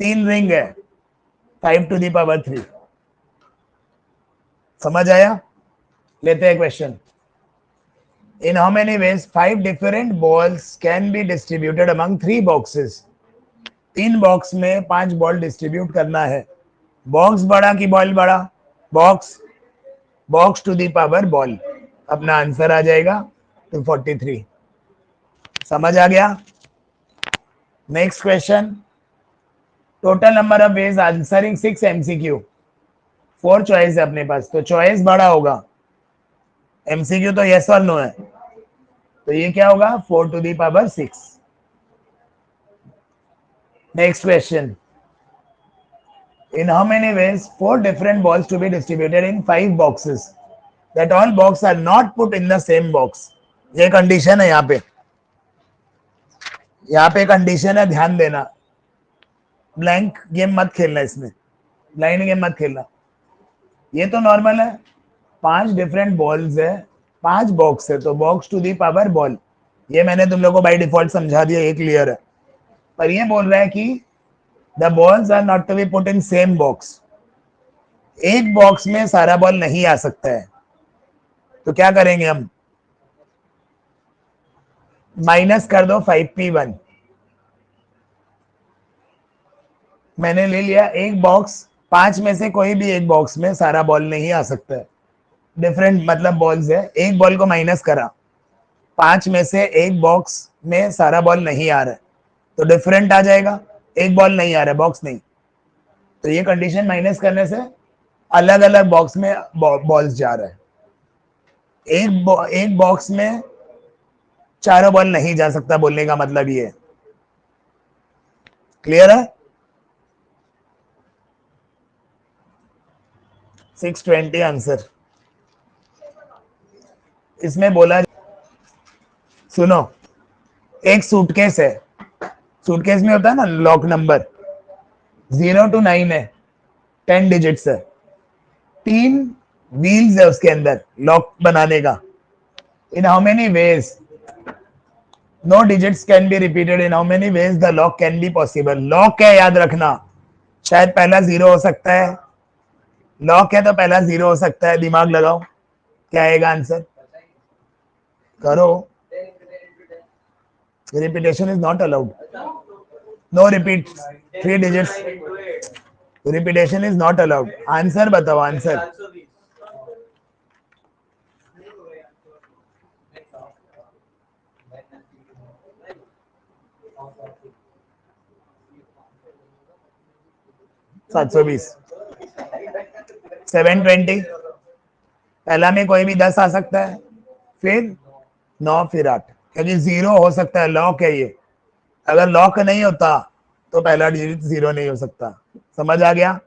3 रिंग है, 5 टू दी पावर 3। समझ आया? लेते हैं question. In how many ways 5 different balls can be distributed among 3 boxes? 3 box में 5 बॉल डिस्ट्रीब्यूट करना है। बॉक्स बड़ा कि बॉल बड़ा? Box, box to the power ball, अपना आंसर आ जाएगा 243। समझ आ गया? Next question. Total number of ways answering 6 MCQ। 4 choice है अपने पास, तो चॉइस बड़ा होगा। MCQ तो यस और नो है, तो ये क्या होगा? 4 to the power 6। Next question. In how many ways 4 different balls to be distributed in 5 boxes that all boxes are not put in the same box? ये कंडीशन है, यहाँ पे कंडीशन है, ध्यान देना। ब्लैंक गेम मत खेलना, इसमें ब्लाइंड गेम मत खेलना। ये तो नॉर्मल है, 5 डिफरेंट बॉल्स है, 5 बॉक्स है, तो box to the power ball, ये मैंने तुम लोग को बाय डिफॉल्ट समझा दिया, ये क्लियर है। पर ये बोल रहा है कि the balls are not to be put in same box. एक बॉक्स में सारा बॉल नहीं आ सकता है, तो क्या करेंगे हम? माइनस कर दो 5P1। मैंने ले लिया एक बॉक्स, 5 में से कोई भी एक बॉक्स में सारा बॉल नहीं आ सकता है, डिफरेंट मतलब बॉल्स है, एक बॉल को माइनस करा, 5 में से एक बॉक्स में सारा बॉल नहीं आ रहा है तो डिफरेंट आ जाएगा, एक बॉल नहीं आ रहा है, बॉक्स नहीं, तो ये कंडीशन माइनस करने से अलग अलग बॉक्स में बॉल्स जा रहा है। एक बॉक्स में चारों बॉल नहीं जा सकता, बोलने का मतलब ये, क्लियर है? 620 आंसर। इसमें बोला, सुनो, एक सूटकेस है, सूटकेस में होता है ना लॉक नंबर, 0 to 9 है, 10 डिजिट्स है, 3 व्हील्स है उसके अंदर लॉक बनाने का। In how many ways no digits can be repeated, in how many ways the lock can be possible. Lock है, याद रखना, शायद पहला 0 हो सकता है, लॉक है तो पहला 0 हो सकता है, दिमाग लगाओ, क्या आएगा आंसर, करो। Repetition is not allowed, no repeat, 3 digits, repetition is not allowed. Answer बताओ, आंसर। 720, 720, पहला में कोई भी 10 आ सकता है, फिर 9, फिर 8, क्योंकि 0 हो सकता है, लॉक है ये, अगर लॉक नहीं होता तो पहला डिजिट 0 नहीं हो सकता। समझ आ गया?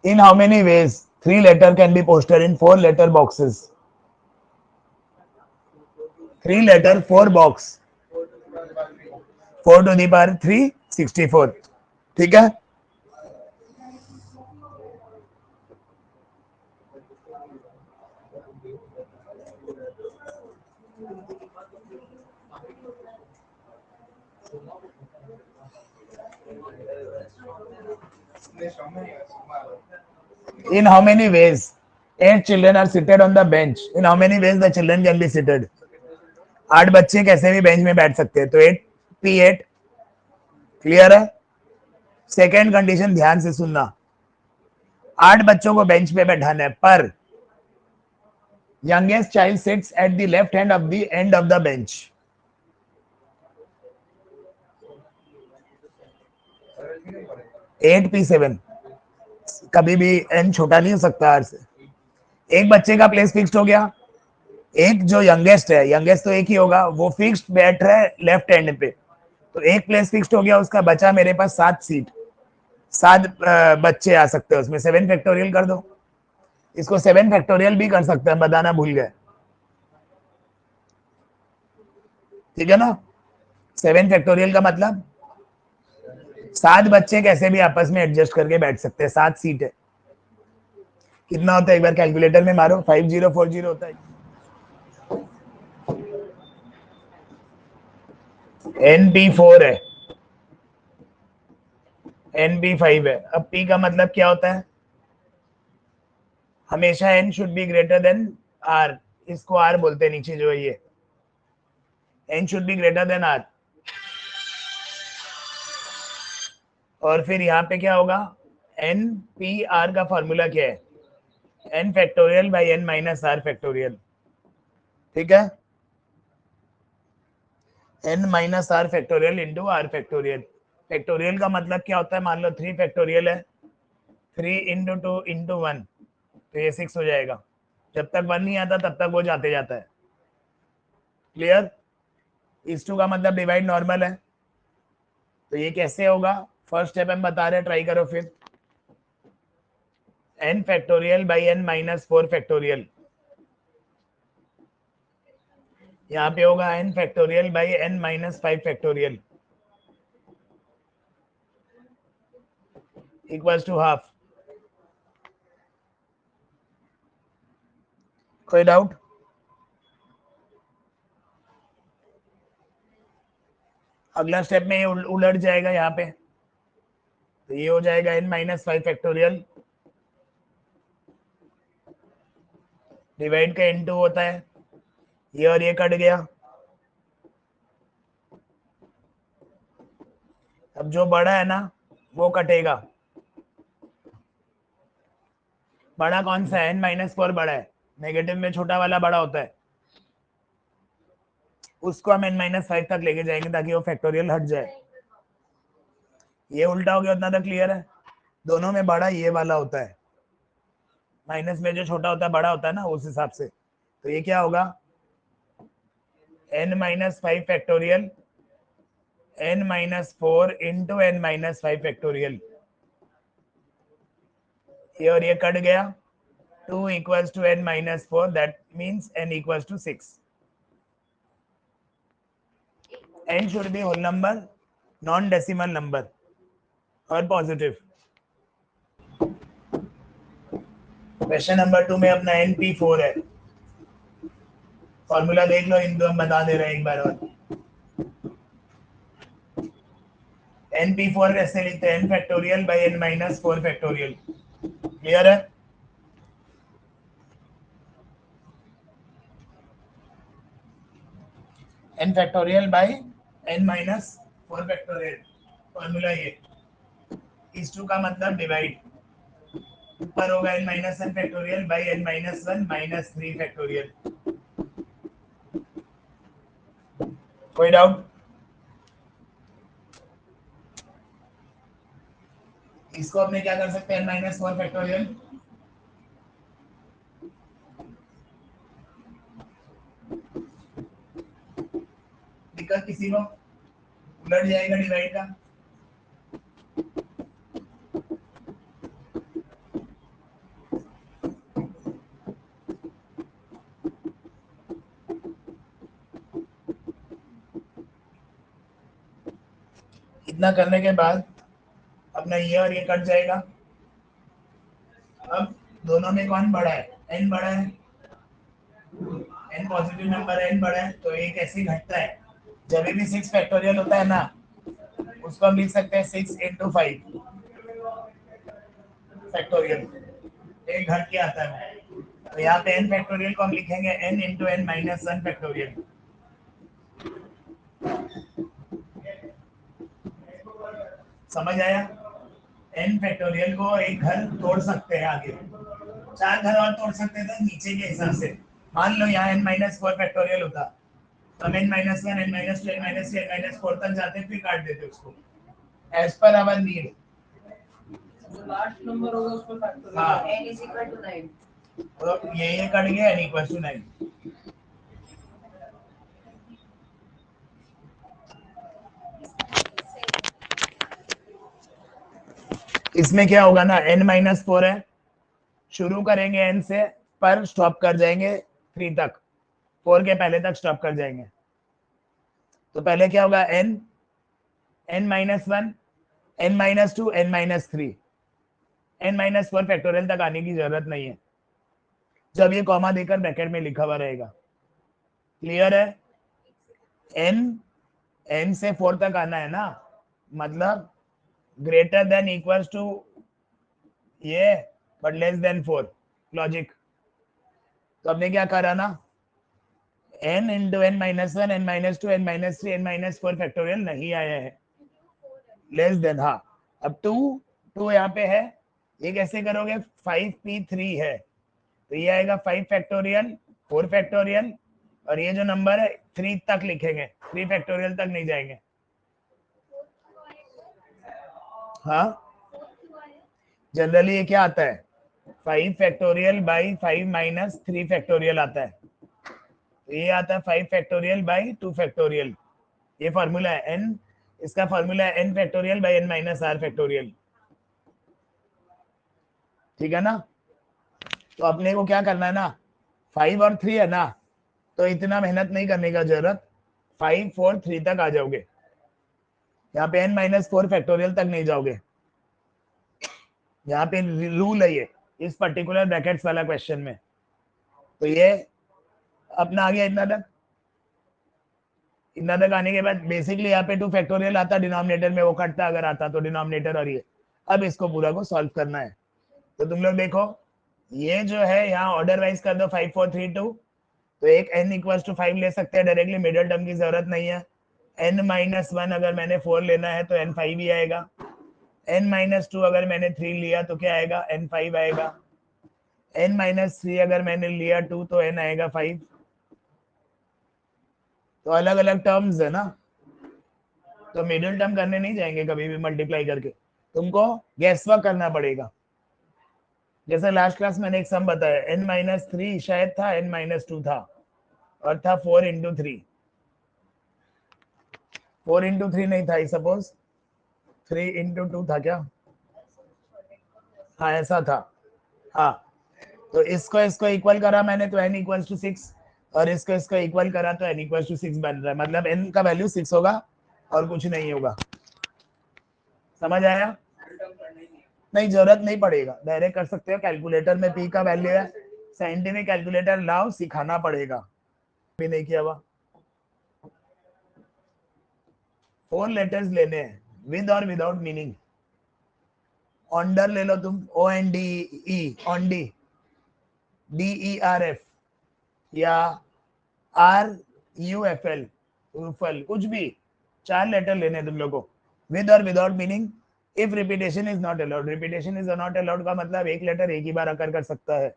In how many ways 3 letter can be posted in 4 letter boxes? 3 letter 4 box, 4 to the power 3, 64, ठीक है? In how many ways 8 children are seated on the bench? In how many ways the children can be seated? 8 बच्चे कैसे भी bench में बैठ सकते हैं, तो 8p8, क्लियर है? सेकेंड कंडीशन ध्यान से सुनना, 8 बच्चों को बेंच पे बैठाना है, पर youngest child sits at the left hand of the end of the bench. 8p7, कभी भी n छोटा नहीं हो सकता r से। एक बच्चे का प्लेस फिक्स्ड हो गया, एक जो यंगेस्ट है, यंगेस्ट तो एक ही होगा, वो फिक्स्ड बैठ रहा है लेफ्ट हैंड पे, तो एक प्लेस फिक्स्ड हो गया, उसका बचा मेरे पास 7 सीट, 7 बच्चे आ सकते हैं उसमें, 7 फैक्टोरियल कर दो। इसको 7 फैक्टोरियल भी कर सकते हैं, बताना भूल गए, ठीक है ना? 7 फैक्टोरियल का मतलब 7 बच्चे कैसे भी आपस में एडजस्ट करके बैठ सकते हैं, 7 सीट है, कितना होता है एक बार कैलकुलेटर में मारो, 5040 होता है, NP4 है, NP5 है। अब P का मतलब क्या होता है, हमेशा N should be greater than R, इसको R बोलते हैं, नीचे जो है ये N should be greater than R, और फिर यहाँ पे क्या होगा, NPR का फॉर्मूला क्या है, N factorial by N minus R factorial, ठीक है? N minus R factorial into R factorial. Factorial का मतलब क्या होता है, मान लो 3 फैक्टोरियल है, 3 इंटू 2 इंटू 1, तो ये 6 हो जाएगा, जब तक 1 नहीं आता तब तक वो जाते जाता है, क्लियर? इस 2 का मतलब डिवाइड नॉर्मल है, तो ये कैसे होगा, फर्स्ट स्टेप हम बता रहे हैं, ट्राई करो फिर, N factorial by N minus 4 factorial, यहाँ पे होगा N factorial by N minus 5 factorial equals to half. कोई डाउट? अगला स्टेप में ये उलट जाएगा यहाँ पे, तो ये हो जाएगा N माइनस 5 फैक्टोरियल, डिवाइड का N2 होता है, ये और ये कट गया, अब जो बड़ा है ना वो कटेगा। बड़ा कौन सा है? n-4 बड़ा है, नेगेटिव में छोटा वाला बड़ा होता है, उसको हम n-5 तक लेके जाएंगे ताकि वो फैक्टोरियल हट जाए। ये उल्टा हो गया, उतना तो क्लियर है। दोनों में बड़ा ये वाला होता है, माइनस में जो छोटा होता है बड़ा होता है ना, उस हिसाब से। तो ये क्या होगा? n-5 factorial n-4 into n-5 factorial. ये और ये कट गया, 2 equals to n-4, that means n equals to 6. n should be whole number, non-decimal number और positive. क्वेश्चन नंबर 2 में अपना np4 है, फॉर्मूला देख लो, इन दो हम बता दे रहे हैं एक बार और। np4 कैसे लिखते हैं? n factorial by n-4 factorial. Clear है? n factorial by n-4 factorial, formula ये। इस टू का मतलब डिवाइड, ऊपर होगा n-1 factorial by n-1 minus 3 factorial. कोई डाउट? इसको अपने क्या कर सकते हैं? n-4 फैक्टोरियल, दिक्कत किसी को? उलट जाएगा डिवाइड का। इतना करने के बाद अपना ये और ये कट जाएगा। अब दोनों में कौन बड़ा है? n बड़ा है, n पॉजिटिव नंबर है, n बड़ा है, तो ये कैसे घटता है? जब भी 6 फैक्टोरियल होता है ना, उसको हम लिख सकते हैं 6 into 5 फैक्टोरियल, एक घट के आता है। तो यहाँ पे n फैक्टोरियल को हम लिखेंगे n into n-1 फैक्टोरियल। समझ आया? n फैक्टोरियल को एक घर तोड़ सकते हैं, आगे 4 घर और तोड़ सकते थे नीचे के हिसाब से। मान लो यहाँ n-4 फैक्टोरियल होता, तो हम n-1 n-2 n-3 n-4 तक जाते, फिर काट देते उसको एज पर आवर नीड। जो लास्ट नंबर होगा उसको फैक्टोरियल। हाँ, n is equal to 9. तो ये कट गया, n equals to 9। इसमें क्या होगा ना, n-4 है, शुरू करेंगे n से, पर स्टॉप कर जाएंगे 3 तक, 4 के पहले तक स्टॉप कर जाएंगे। तो पहले क्या होगा? n, n-1, n-2, n-3, n-4 factorial तक आने की जरूरत नहीं है, जब ये कॉमा देकर ब्रैकेट में लिखा हुआ रहेगा। क्लियर है? n से 4 तक आना है ना, मतलब ग्रेटर देन इक्वल्स टू ये बट लेस देन 4, लॉजिक। तो हमने क्या करा ना, n into n-1 n-2 n-3 n-4 factorial नहीं आया है, लेस देन। हाँ, अब 2 यहाँ पे है, ये कैसे करोगे? 5p3 है, तो ये आएगा 5 फैक्टोरियल 4 फैक्टोरियल, और ये जो नंबर है 3 तक लिखेंगे, 3 फैक्टोरियल तक नहीं जाएंगे। हाँ, जनरली ये क्या आता है? 5 फैक्टोरियल बाई 5 माइनस 3 फैक्टोरियल आता है, तो ये आता है 5 फैक्टोरियल बाई 2 फैक्टोरियल। ये फॉर्मूला है n, इसका फॉर्मूला है n factorial by n minus r factorial. ठीक है ना? तो अपने को क्या करना है ना, 5 और 3 है ना, तो इतना मेहनत नहीं करने का जरूरत, 5 4 3 तक आ जाओगे, यहाँ पे n-4 फैक्टोरियल तक नहीं जाओगे। यहाँ पे रूल है ये, इस पर्टिकुलर ब्रैकेट्स वाला क्वेश्चन में। तो ये अपना आ गया इतना तक आने के बाद बेसिकली यहाँ पे 2 फैक्टोरियल आता, डिनोमिनेटर में वो कटता अगर आता तो, डिनोमिनेटर और ये। अब इसको पूरा को सॉल्व करना है, तो तुम लोग देखो, ये जो है यहाँ ऑर्डर वाइज कर दो 5 4 3 2, तो एक n इक्वल्स टू 5 ले सकते हैं डायरेक्टली, मिडिल टर्म की जरूरत नहीं है। n-1 अगर मैंने 4 लेना है तो n5 ही आएगा, n-2 अगर मैंने 3 लिया तो क्या आएगा, n5 आएगा, n-3 अगर मैंने लिया 2 तो n आएगा 5। तो अलग अलग टर्म्स है ना, तो मिडिल टर्म करने नहीं जाएंगे कभी भी मल्टीप्लाई करके, तुमको गैस वर्क करना पड़ेगा। जैसे लास्ट क्लास मैंने एक सम बताया, n-3 शायद था, n-2 था और था 4 इंटू 3, 4 इंटू 3 नहीं था, सपोज 3 इंटू 2 था क्या, हाँ ऐसा था, हाँ। तो इसको इसको इक्वल करा मैंने तो n इक्वल टू 6, और इसको इसको इक्वल करा तो n इक्वल टू 6 बन रहा है, मतलब n का वैल्यू 6 होगा और कुछ नहीं होगा। समझ आया? नहीं, जरूरत नहीं पड़ेगा, डायरेक्ट कर सकते हो, कैलकुलेटर में p का वैल्यू है, साइंटिफिक कैलकुलेटर लाओ, सिखाना पड़ेगा, भी नहीं किया हुआ। 4 लेटर्स लेने हैं विद और विदाउट मीनिंग। ऑन्डर ले लो तुम, ONDE, ऑन्डी, DERF या RUFL, UFL, कुछ भी 4 लेटर लेने तुम लोगों को, विद और without meaning. If repetition is not allowed, repetition is not allowed का मतलब एक लेटर एक ही बार आकर कर सकता है।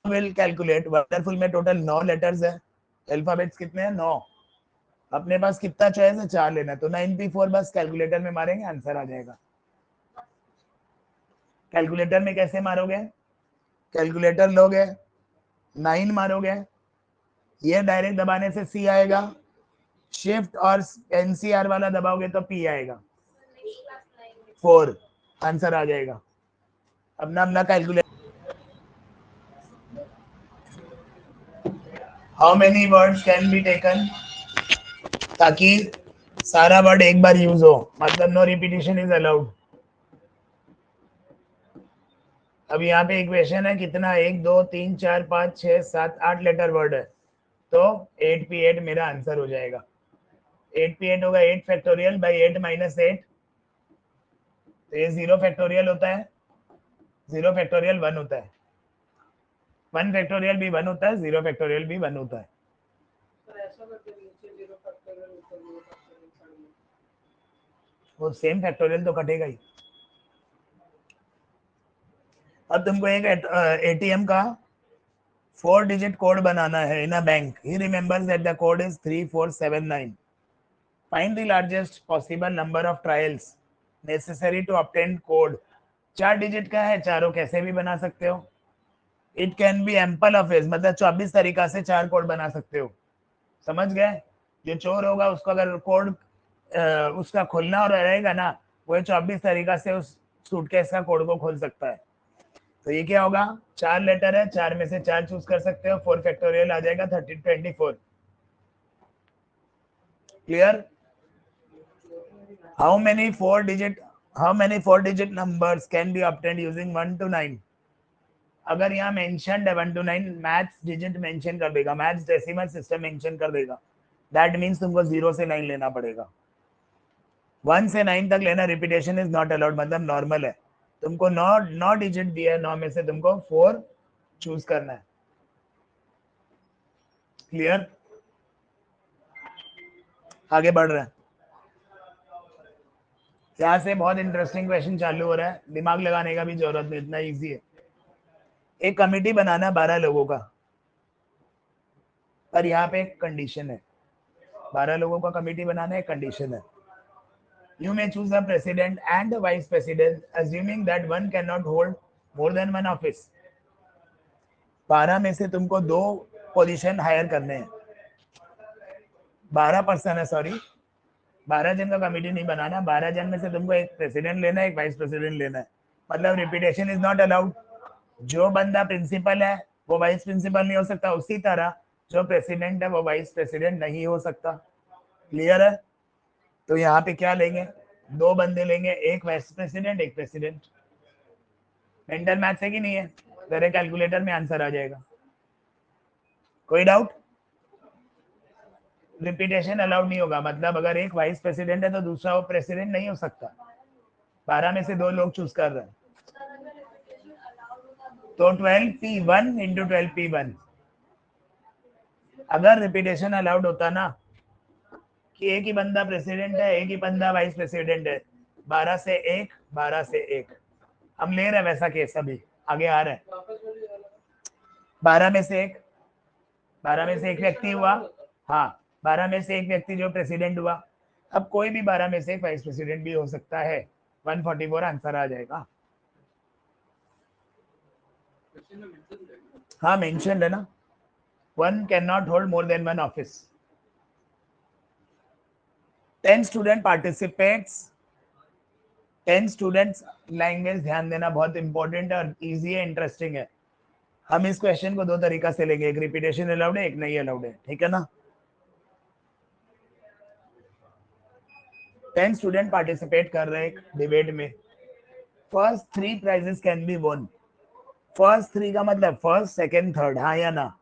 विल कैलकुलेट, वंडरफुल में टोटल 9 लेटर्स है, अल्फाबेट्स कितने हैं, 9। अपने पास कितना चॉइस है, 4 लेना, तो 9p4 बस कैलकुलेटर में मारेंगे, आंसर आ जाएगा। कैलकुलेटर में कैसे मारोगे, कैलकुलेटर लोगे, 9 मारोगे, ये डायरेक्ट दबाने से C आएगा, शिफ्ट और NCR वाला दबाओगे तो P आएगा, 4 आंसर आ जाएगा। अपना अपना calculator. How many words can be taken, ताकि सारा वर्ड एक बार यूज हो, मतलब नो रिपीटिशन इज अलाउड। अब यहाँ पे इक्वेशन है कितना, 1 2 3 4 5 6 7 8 लेटर वर्ड है, तो 8p8 मेरा आंसर हो जाएगा। 8p8 होगा 8 फैक्टोरियल बाई 8 माइनस 8, तो ये 0 फैक्टोरियल होता है, 0 फैक्टोरियल 1 होता है, 1 फैक्टोरियल भी 1 होता है, 0 फैक्टोरियल भी 1 होता है। वो सेम फैक्टोरियल तो कटेगा ही। अब तुमको एक ATM का 4 डिजिट कोड बनाना है in a bank, he remembers that the code is 3479, find the largest possible number of trials necessary to obtain code. 4 digit का है, चारों कैसे भी बना सकते हो, it can be ample of is, मतलब 24 तरीका से 4 कोड बना सकते हो। समझ गए? जो चोर होगा उसको अगर कोड उसका खोलना और रहेगा ना, वो 24 तरीका से उस सूटकेस का कोड को खोल सकता है। तो ये क्या होगा, 4 लेटर है, 4 में से 4 चूज कर सकते हो, 4 फैक्टोरियल आ जाएगा 3024। Clear? How many 4 digit numbers can be obtained using 1 to 9। अगर यहाँ मेंशन है 1 to 9, मैथ्स डिजिट मेंशन कर देगा, मैथ्स डेसिमल सिस्टम मेंशन कर देगा, दैट मीन्स तुमको 0 से 9 लेना पड़ेगा। 1 से 9 तक लेना, रिपीटेशन इज नॉट अलाउड, मतलब नॉर्मल है। तुमको 9 डिजिट दिया है, 9 में से तुमको 4 चूज करना है। क्लियर? आगे बढ़ रहे हैं, यहाँ से बहुत इंटरेस्टिंग क्वेश्चन चालू हो रहा है, दिमाग लगाने का भी जरूरत नहीं, इतना इजी है। एक कमेटी बनाना 12 लोगों का, पर यहाँ पे एक कंडीशन है, 12 लोगों का कमेटी बनाना है, कंडीशन है, you may choose a president and a vice president assuming that one cannot hold more than one office। 12 में से तुमको 2 पोजीशन हायर करने हैं, 12 पर्सन है, सॉरी 12 जन का कमेटी नहीं बनाना, 12 जन में से तुमको एक प्रेसिडेंट लेना है, एक वाइस प्रेसिडेंट लेना है, मतलब रिपीटेशन इज नॉट अलाउड। जो बंदा प्रिंसिपल है वो वाइस प्रिंसिपल नहीं हो सकता, उसी तरह जो प्रेसिडेंट है वो वाइस प्रेसिडेंट नहीं हो सकता। क्लियर है? तो यहाँ पे क्या लेंगे, 2 बंदे लेंगे, एक वाइस प्रेसिडेंट एक प्रेसिडेंट। मेंटल मैथ्स है कि नहीं है? तेरे कैलकुलेटर में आंसर आ जाएगा। कोई डाउट? रिपीटेशन अलाउड नहीं होगा, मतलब अगर एक वाइस प्रेसिडेंट है तो दूसरा वो प्रेसिडेंट नहीं हो सकता। 12 में से 2 लोग चूज कर रहे हैं, तो 12p1 इंटू 12p1। अगर रिपीटेशन अलाउड होता ना कि एक ही बंदा प्रेसिडेंट है, एक ही बंदा वाइस प्रेसिडेंट है, 12 से 1, 12 से 1, हम ले रहे हैं वैसा केस अभी आगे आ रहा है। 12 में से एक, 12 में से एक व्यक्ति हुआ, हाँ 12 में से एक व्यक्ति जो प्रेसिडेंट हुआ। अब कोई भी 12 में से एक वाइस प्रेसिडेंट भी हो सकता है। 144 आंसर आ जाएगा। हाँ मेंशन है ना, one cannot hold more than one office. 10 student participates, 10 students। Language ध्यान देना बहुत इंपॉर्टेंट है और इजी है, इंटरेस्टिंग है। हम इस क्वेश्चन को दो तरीका से लेंगे, एक रिपीटेशन अलाउड है, एक नहीं अलाउड है, ठीक है ना। 10 स्टूडेंट पार्टिसिपेट कर रहे हैं डिबेट में। First 3 prizes can be won. First 3 का मतलब फर्स्ट, सेकंड, थर्ड, हाँ या ना।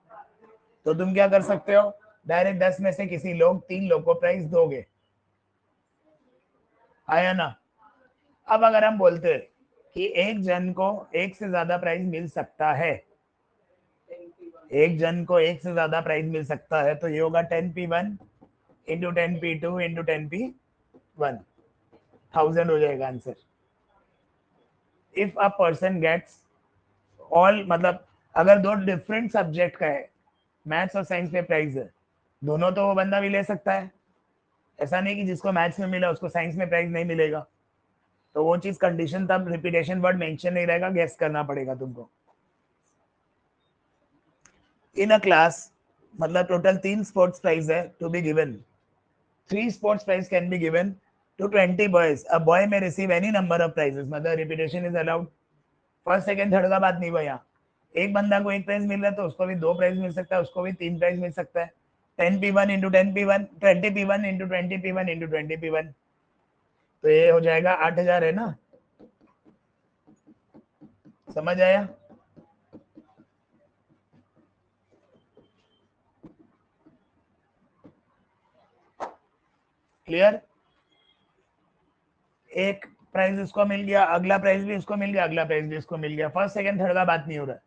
तो तुम क्या कर सकते हो, डायरेक्ट 10 में से किसी लोग 3 लोग को प्राइज दोगे, हाँ या ना। अब अगर हम बोलते हैं कि एक जन को एक से ज्यादा प्राइज मिल सकता है, एक जन को एक से ज्यादा प्राइज मिल सकता है, तो ये होगा 10p1 into 10p2 into 10p1, 1000 हो जाएगा आंसर। If a person gets all, मतलब अगर दो डिफरेंट सब्जेक्ट का है, मैथ्स और साइंस में प्राइज है, दोनों तो वो बंदा भी ले सकता है। ऐसा नहीं कि जिसको मैथ्स में मिला उसको साइंस में प्राइज नहीं मिलेगा। तो वो चीज कंडीशन, तब रिपीटेशन वर्ड मेंशन नहीं रहेगा, गेस करना पड़ेगा तुमको। इन अ क्लास, मतलब टोटल 3 स्पोर्ट्स प्राइज है to be given. 3 sports prize can be given to 20 boys. A boy may receive any number of prizes, मतलब repetition is allowed. First second third का बात नहीं हुआ यहाँ। एक बंदा को एक प्राइज मिल रहा है तो उसको भी 2 प्राइज मिल सकता है, उसको भी 3 प्राइज मिल सकता है। 10p1 into 10p1, 20p1 into 20p1 into 20p1, तो ये हो जाएगा 8000 है ना, समझ आया। क्लियर। एक प्राइज उसको मिल गया, अगला प्राइज भी उसको मिल गया, अगला प्राइज भी उसको मिल गया। फर्स्ट सेकंड थर्ड का बात नहीं हो रहा है।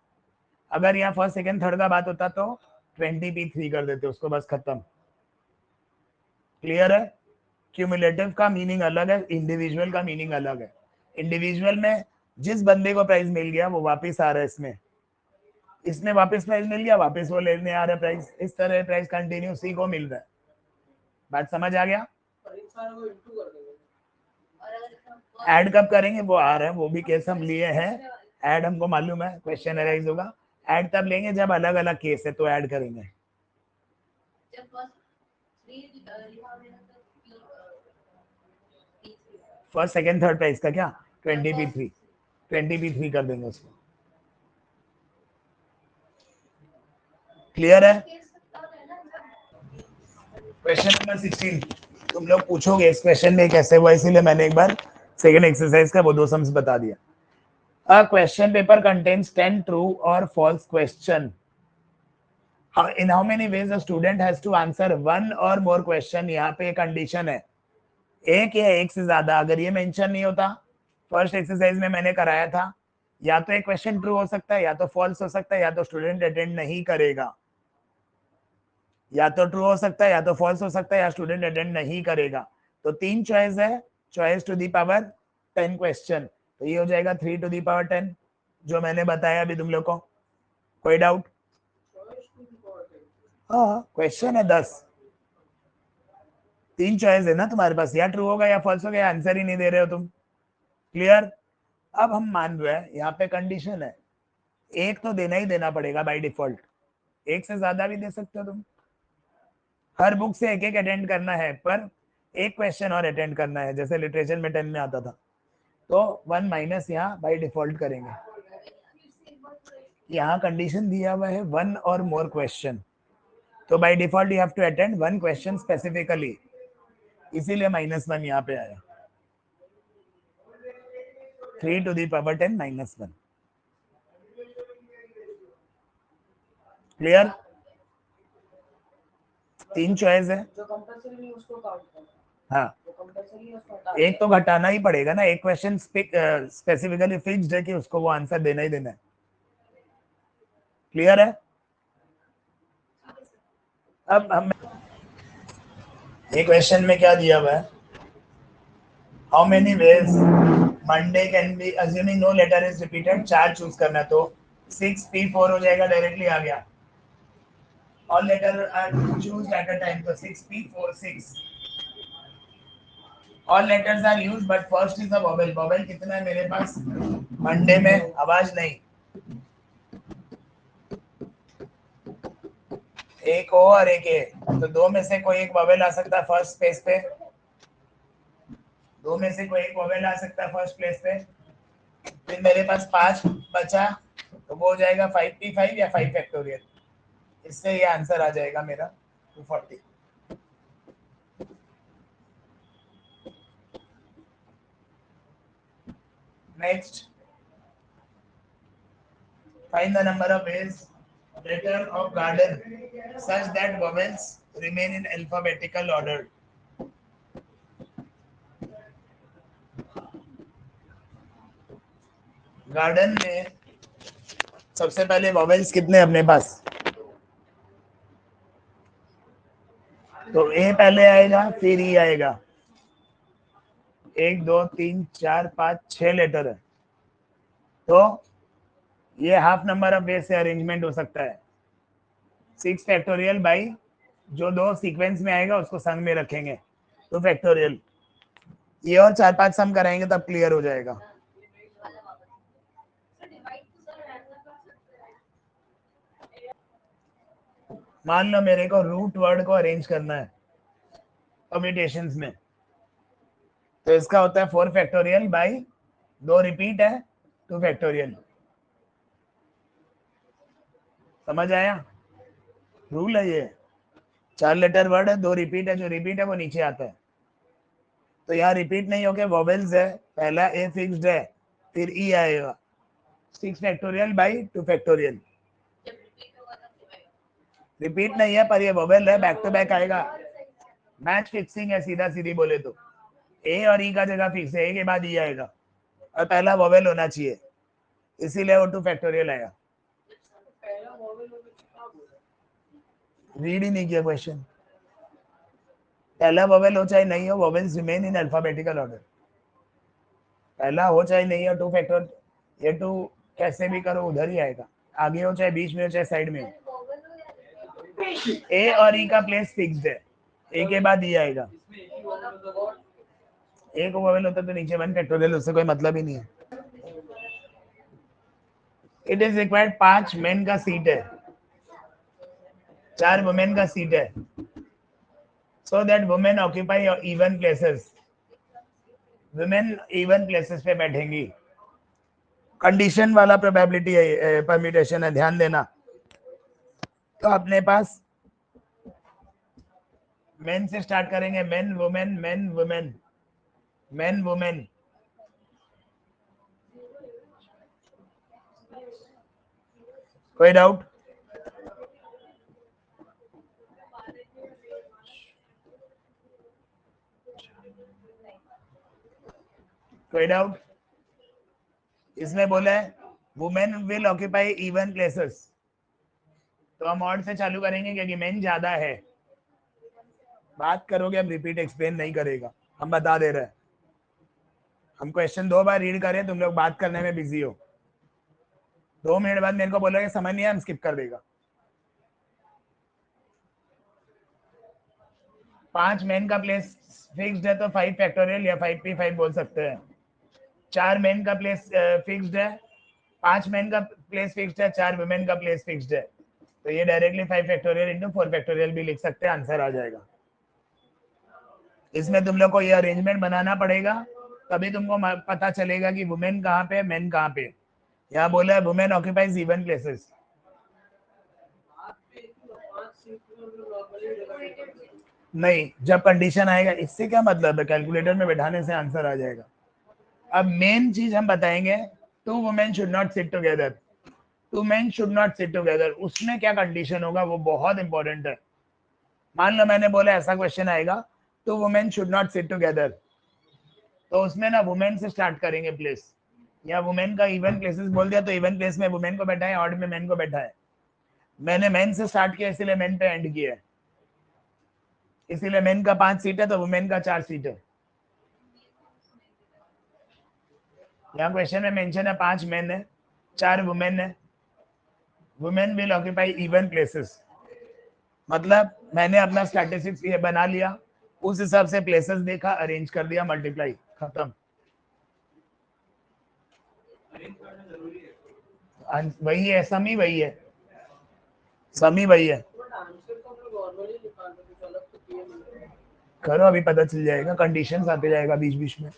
अगर यहाँ फर्स्ट सेकंड थर्ड का बात होता तो 20p3 कर देते उसको, बस खत्म। क्लियर है। क्यूमुलेटिव का मीनिंग अलग है, इंडिविजुअल का मीनिंग अलग है। इंडिविजुअल में जिस बंदे को प्राइज मिल गया वो वापस आ रहा है, इसमें वापस प्राइज मिल गया, वापस वो लेने आ रहा है प्राइज। इस तरह प्राइज कंटिन्यू उसी को मिल रहा है। बात समझ आ गया। ऐड कब करेंगे वो आ रहा है, वो भी केस हम लिए हैं। ऐड हमको मालूम है, क्वेश्चन अराइज होगा। ऐड तब लेंगे जब अलग अलग केस है, तो ऐड करेंगे। फर्स्ट सेकंड थर्ड प्राइस का क्या 20p3 कर देंगे उसको। क्लियर है। क्वेश्चन नंबर 16 तुम लोग पूछोगे इस क्वेश्चन में कैसे हुआ, इसीलिए मैंने एक बार सेकंड एक्सरसाइज का वो 2 सम्स बता दिया। A question paper contains 10 true or false question. In how many ways a student has to answer one or more question? यहाँ पे कंडीशन है एक या एक से ज्यादा। अगर ये मेंशन नहीं होता, फर्स्ट एक्सरसाइज में मैंने कराया था, या तो एक क्वेश्चन ट्रू हो सकता है, या तो फॉल्स हो सकता है, या तो स्टूडेंट अटेंड नहीं करेगा। या तो ट्रू हो सकता है, या तो फॉल्स हो सकता है, या स्टूडेंट अटेंड नहीं करेगा। तो 3 चॉइस है, choice to the power 10 question. तो ये हो जाएगा 3 टू दी पावर 10, जो मैंने बताया अभी तुम लोग को। कोई डाउट? हाँ क्वेश्चन है 10, 3 चॉइस है ना तुम्हारे पास, या ट्रू होगा या फॉल्स होगा, आंसर ही नहीं दे रहे हो तुम। क्लियर। अब हम मान रहे हैं यहाँ पे कंडीशन है, एक तो देना ही देना पड़ेगा बाय डिफॉल्ट, एक से ज्यादा भी दे सकते हो तुम। हर बुक से एक एक अटेंड करना है, पर एक क्वेश्चन और अटेंड करना है, जैसे लिटरेचर में 10 में आता था। तो 1 माइनस यहाँ बाय डिफॉल्ट करेंगे। यहाँ कंडीशन दिया हुआ है 1 और मोर क्वेश्चन, तो by default you have to attend 1 question specifically, इसीलिए -1 यहाँ पे आया। 3 to the power 10 -1। Clear. 3 choice है, जो कंपल्सरी नहीं उसको काउंट करना। हाँ जो कंपल्सरी है उसको हटा एक तो घटाना ही पड़ेगा ना, एक क्वेश्चन स्पेसिफिकली फिक्स्ड है कि उसको वो आंसर देना ही देना है। क्लियर है। अब हम ये क्वेश्चन में क्या दिया हुआ है? How many ways Monday can be assuming no letter is repeated, 4 choose करना है, तो 6p4 हो जाएगा, डायरेक्टली आ गया। All letter are choose at a time, तो 6p4 6। All letters are used but first is the vowel. Vowel कितना है मेरे पास मंडे में? आवाज नहीं, एक ओ और एक ए, तो दो में से कोई एक वोवेल आ सकता है फर्स्ट स्पेस पे, दो में से कोई एक वोवेल आ सकता है फर्स्ट प्लेस पे। फिर मेरे पास 5 बचा, तो वो हो जाएगा 5p5 या 5 फैक्टोरियल। इससे ये आंसर आ जाएगा मेरा 240। Next, find the number of ways letter of garden such that vowels remain in alphabetical order. Garden में सबसे पहले वॉवेल्स कितने अपने पास? तो ए पहले आएगा, फिर ई आएगा। 1 2 3 4 5 6 लेटर है, तो ये हाफ नंबर ऑफ वेज से अरेंजमेंट हो सकता है। 6 फैक्टोरियल बाई जो दो सीक्वेंस में आएगा उसको संग में रखेंगे, 2 फैक्टोरियल। ये और 4-5 सम कराएंगे तब क्लियर हो जाएगा। मान लो मेरे को रूट वर्ड को अरेंज करना है परम्यूटेशंस में, तो इसका होता है 4 फैक्टोरियल बाई 2 रिपीट है 2 फैक्टोरियल। समझ आया? रूल है ये। 4 लेटर वर्ड है, 2 रिपीट है, जो रिपीट है वो नीचे आता है। तो यहाँ रिपीट नहीं होके वोवेल्स है, पहला ए फिक्स्ड है, फिर ई आएगा, 6 फैक्टोरियल बाई 2 फैक्टोरियल। रिपीट नहीं है पर ये वोवेल है, बैक टू बैक आएगा। मैच फिक्सिंग है, सीधा सीधी बोले तो ए और ई का जगह फिक्स है, ए के बाद ई आएगा और पहला वोवेल होना चाहिए, इसीलिए वो 2 फैक्टोरियल आएगा। रीड ही नहीं किया क्वेश्चन। पहला वोवेल हो चाहे नहीं हो, vowels remain in alphabetical order. पहला हो चाहे नहीं हो, 2 फैक्टर, ये 2 कैसे भी करो उधर ही आएगा, आगे हो चाहे बीच में हो चाहे साइड में हो। ए और ई का प्लेस फिक्स्ड है, ए के बाद ई आएगा। ए को वोवेल होता तो नीचे 1 फैक्टोरियल, उससे कोई मतलब ही नहीं है। इट इज रिक्वायर्ड 5 मेन का सीट है, 4 वुमेन का सीट है, so that women occupy even places. Women even places पे बैठेंगी। कंडीशन वाला प्रोबेबिलिटी है, परम्यूटेशन है, ध्यान देना। तो अपने पास मेन से स्टार्ट करेंगे, main women main women main women. कोई डाउट? कोई डाउट? इसमें बोला है women will occupy even places, तो हम ऑड से चालू करेंगे क्योंकि मेन ज्यादा है। बात करोगे हम रिपीट एक्सप्लेन नहीं करेगा, हम बता दे रहे हैं। हम क्वेश्चन 2 बार रीड करें, तुम लोग बात करने में बिजी हो, 2 मिनट बाद मेरे को बोलोगे समझ नहीं है, हम स्किप कर देगा। 5 मेन का प्लेस फिक्स्ड है तो 5 फैक्टोरियल या 5p5 बोल सकते हैं। 4 मेन का प्लेस फिक्स्ड है, 5 मेन का प्लेस फिक्स्ड है, 4 वुमेन का प्लेस फिक्स्ड है, तो ये डायरेक्टली 5 फैक्टोरियल इंटू 4 फैक्टोरियल भी लिख सकते हैं, आंसर आ जाएगा। इसमें तुम लोग को ये अरेंजमेंट बनाना पड़ेगा, तभी तुमको पता चलेगा कि वुमेन कहाँ पे, मेन कहाँ पे। यहाँ बोला है वुमेन ऑक्यूपाइज इवन प्लेसेस। नहीं, जब कंडीशन आएगा, इससे क्या मतलब है, कैलकुलेटर में बैठाने से आंसर आ जाएगा। अब मेन चीज हम बताएंगे, 2 women should not sit together, 2 main should not sit together, उसमें क्या कंडीशन होगा वो बहुत इंपॉर्टेंट है। मान लो मैंने बोला ऐसा क्वेश्चन आएगा, 2 women should not sit together, तो उसमें ना वुमेन से स्टार्ट करेंगे प्लेस, या वुमेन का इवन प्लेसेस बोल दिया तो इवन प्लेस में वुमेन को बैठा है, ऑड में मेन को बैठा है। मैंने मेन से स्टार्ट किया इसलिए मेन पे एंड किया है। इसीलिए मेन का 5 सीट है तो वुमेन का 4 सीट है। यहाँ क्वेश्चन में मेंशन है 5 मेन है 4 वुमेन है। Women will occupy even places, मतलब मैंने अपना स्टैटिस्टिक्स ये बना लिया, उस हिसाब से प्लेसेस देखा, अरेंज कर दिया, मल्टीप्लाई, खत्म। वही है, समी वही है, समी वही है। करो, अभी पता चल जाएगा, कंडीशंस आते जाएगा बीच बीच में।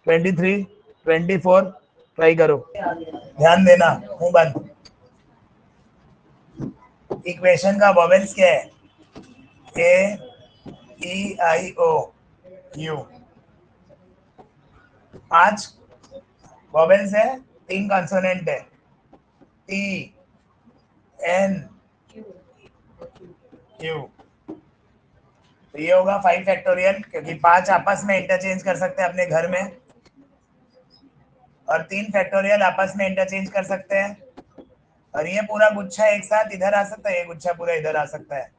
23, 24 ट्राई करो, ध्यान देना, मुंह बंद। इक्वेशन का वोवेल्स क्या है? ए, ई, आई, ओ, यू। 5 वोवेल्स है, 3 कंसोनेंट है, टी, एन, क्यू। तो ये होगा 5 फैक्टोरियल, क्योंकि 5 आपस में इंटरचेंज कर सकते हैं अपने घर में, और 3 फैक्टोरियल आपस में इंटरचेंज कर सकते हैं, और ये पूरा गुच्छा एक साथ इधर आ सकता है, ये गुच्छा पूरा इधर आ सकता है,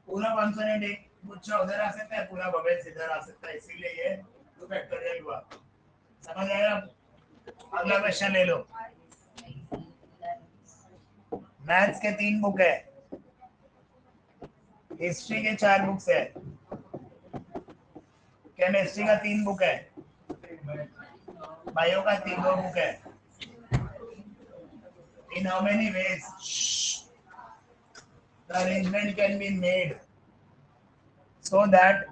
पूरा कॉन्सोनेंट एक गुच्छा उधर आ सकता है, पूरा वोवेल्स इधर आ सकता है, इसीलिए ये 2 फैक्टोरियल हुआ। समझ आया? अगला क्वेश्चन ले लो। मैथ्स के 3 बुक है, हिस्ट्री के 4 बुक्स है, केमिस्ट्री का 3 बुक है, बायो का 2 बुक है। In how many ways the arrangement can be made so that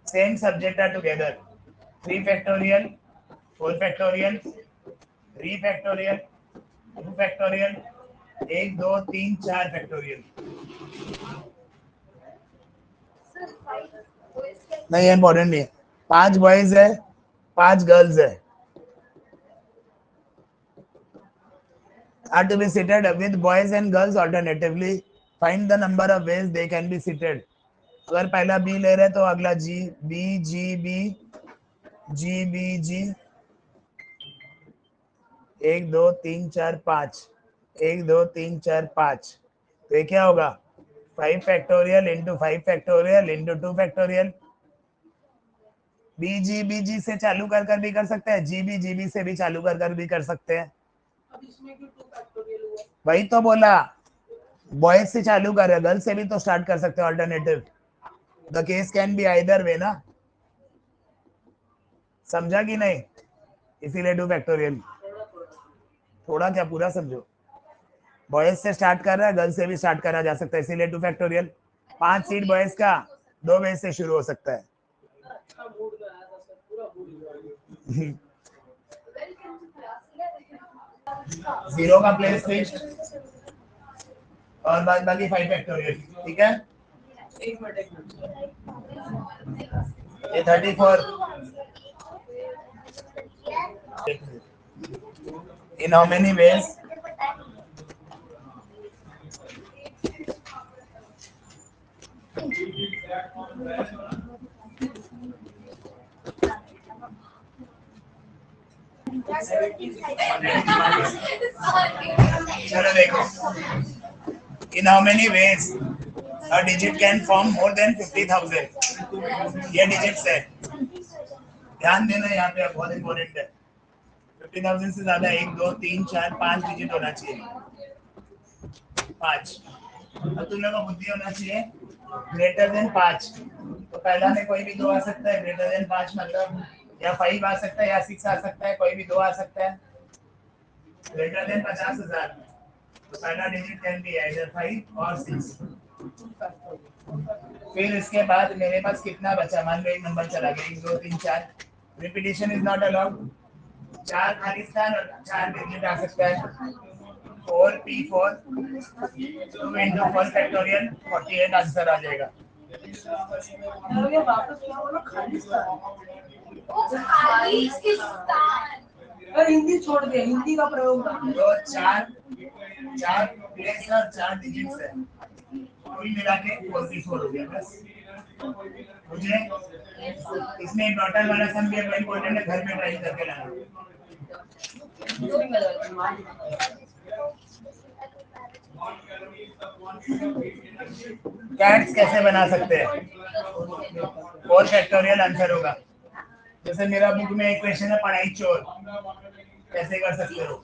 same subject are together? 3 factorial, 4 factorial, 3 factorial, 2 factorial, 1, 2, 3, 4 factorial। नहीं, इम्पोर्टेंट नहीं है। 5 बॉयज है, 5 गर्ल्स है, are to be seated with boys and girls alternatively. Find the number of ways they can be seated. अगर पहला B ले रहे तो अगला जी, बी, जी, बी, जी, बी, जी, 1, 2, 3, 4, 5, 1, 2, 3, 4, 5। तो ये क्या होगा? 5 factorial into 5 factorial into 2 factorial. बी जी से चालू कर भी कर सकते हैं, जी बी से भी चालू कर भी कर सकते हैं। वही तो बोला, बॉयज से चालू कर रहे, गर्ल्स से भी तो स्टार्ट कर सकते हो, alternative. The case can be either way ना, समझा कि नहीं? इसीलिए 2 फैक्टोरियल। थोड़ा क्या, पूरा समझो। बॉयज से स्टार्ट कर रहा है, गर्ल्स से भी स्टार्ट करा जा सकता है, इसीलिए 2 फैक्टोरियल। 5 सीट बॉयज का 2 वेज से शुरू हो सकता है। जीरो का प्लेस फिक्स्ड और बाद बाकी 5 फैक्टोरियल, ठीक है? ये 34 in how many ways चलो देखो, in how many ways a digit can form more than 50,000। ये डिजिट्स है, ध्यान देना यहाँ पे, बहुत इंपॉर्टेंट है। 50,000 से ज्यादा 1, 2, 3, 4, 5 डिजिट होना चाहिए, 5। और तुम लोगों को बुद्धि होना चाहिए, ग्रेटर देन 5। तो पहला में कोई भी 2 आ सकता है, ग्रेटर देन 5 मतलब या 5 आ सकता है या 6 आ सकता है, कोई भी 2 आ सकता है। ग्रेटर देन 50,000 तो पहला डिजिट कैन बी आइदर 5 और 6। फिर इसके बाद मेरे पास कितना बचा, मान लो एक नंबर चला गया, 1, 2, 3, 4। Repetition is not allowed. 4 खाली स्थान और 4 डिजिट आ सकता है। 4p4 2 into 4 फैक्टोरियल 48 आंसर आ जाएगा। हिंदी छोड़ दे, हिंदी का प्रयोग तो 4 प्लेस और 4 डिजिट्स है, कुल मिला के 44 हो गया। बस मुझे इसमें टोटल वाला सम भी इम्पोर्टेंट है, घर में ट्राई करके लाना। कैट्स कैसे बना सकते हैं? 4 फैक्टोरियल आंसर होगा। जैसे मेरा बुक में एक क्वेश्चन है पढ़ाई चोर, कैसे कर सकते हो?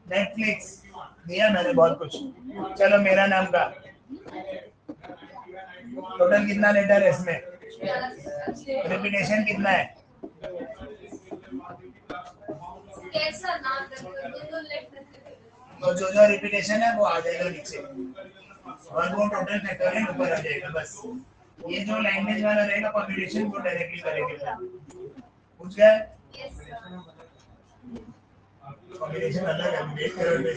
नेटफ्लिक्स दिया मैंने बहुत कुछ। चलो मेरा नाम का टोटल कितना लेटर है इसमें? रिपीटेशन कितना है? कैसा नाम दो लेटर तो जो रिपीटेशन है वो आ जाएगा नीचे और वो टोटल फैक्टोरियल ऊपर आ जाएगा। बस ये जो लैंग्वेज वाला रहेगा कॉम्बिनेशन वो डायरेक्टली करेंगे। पूछ गए? यस कॉम्बिनेशन अलग है, 8 करोड़ में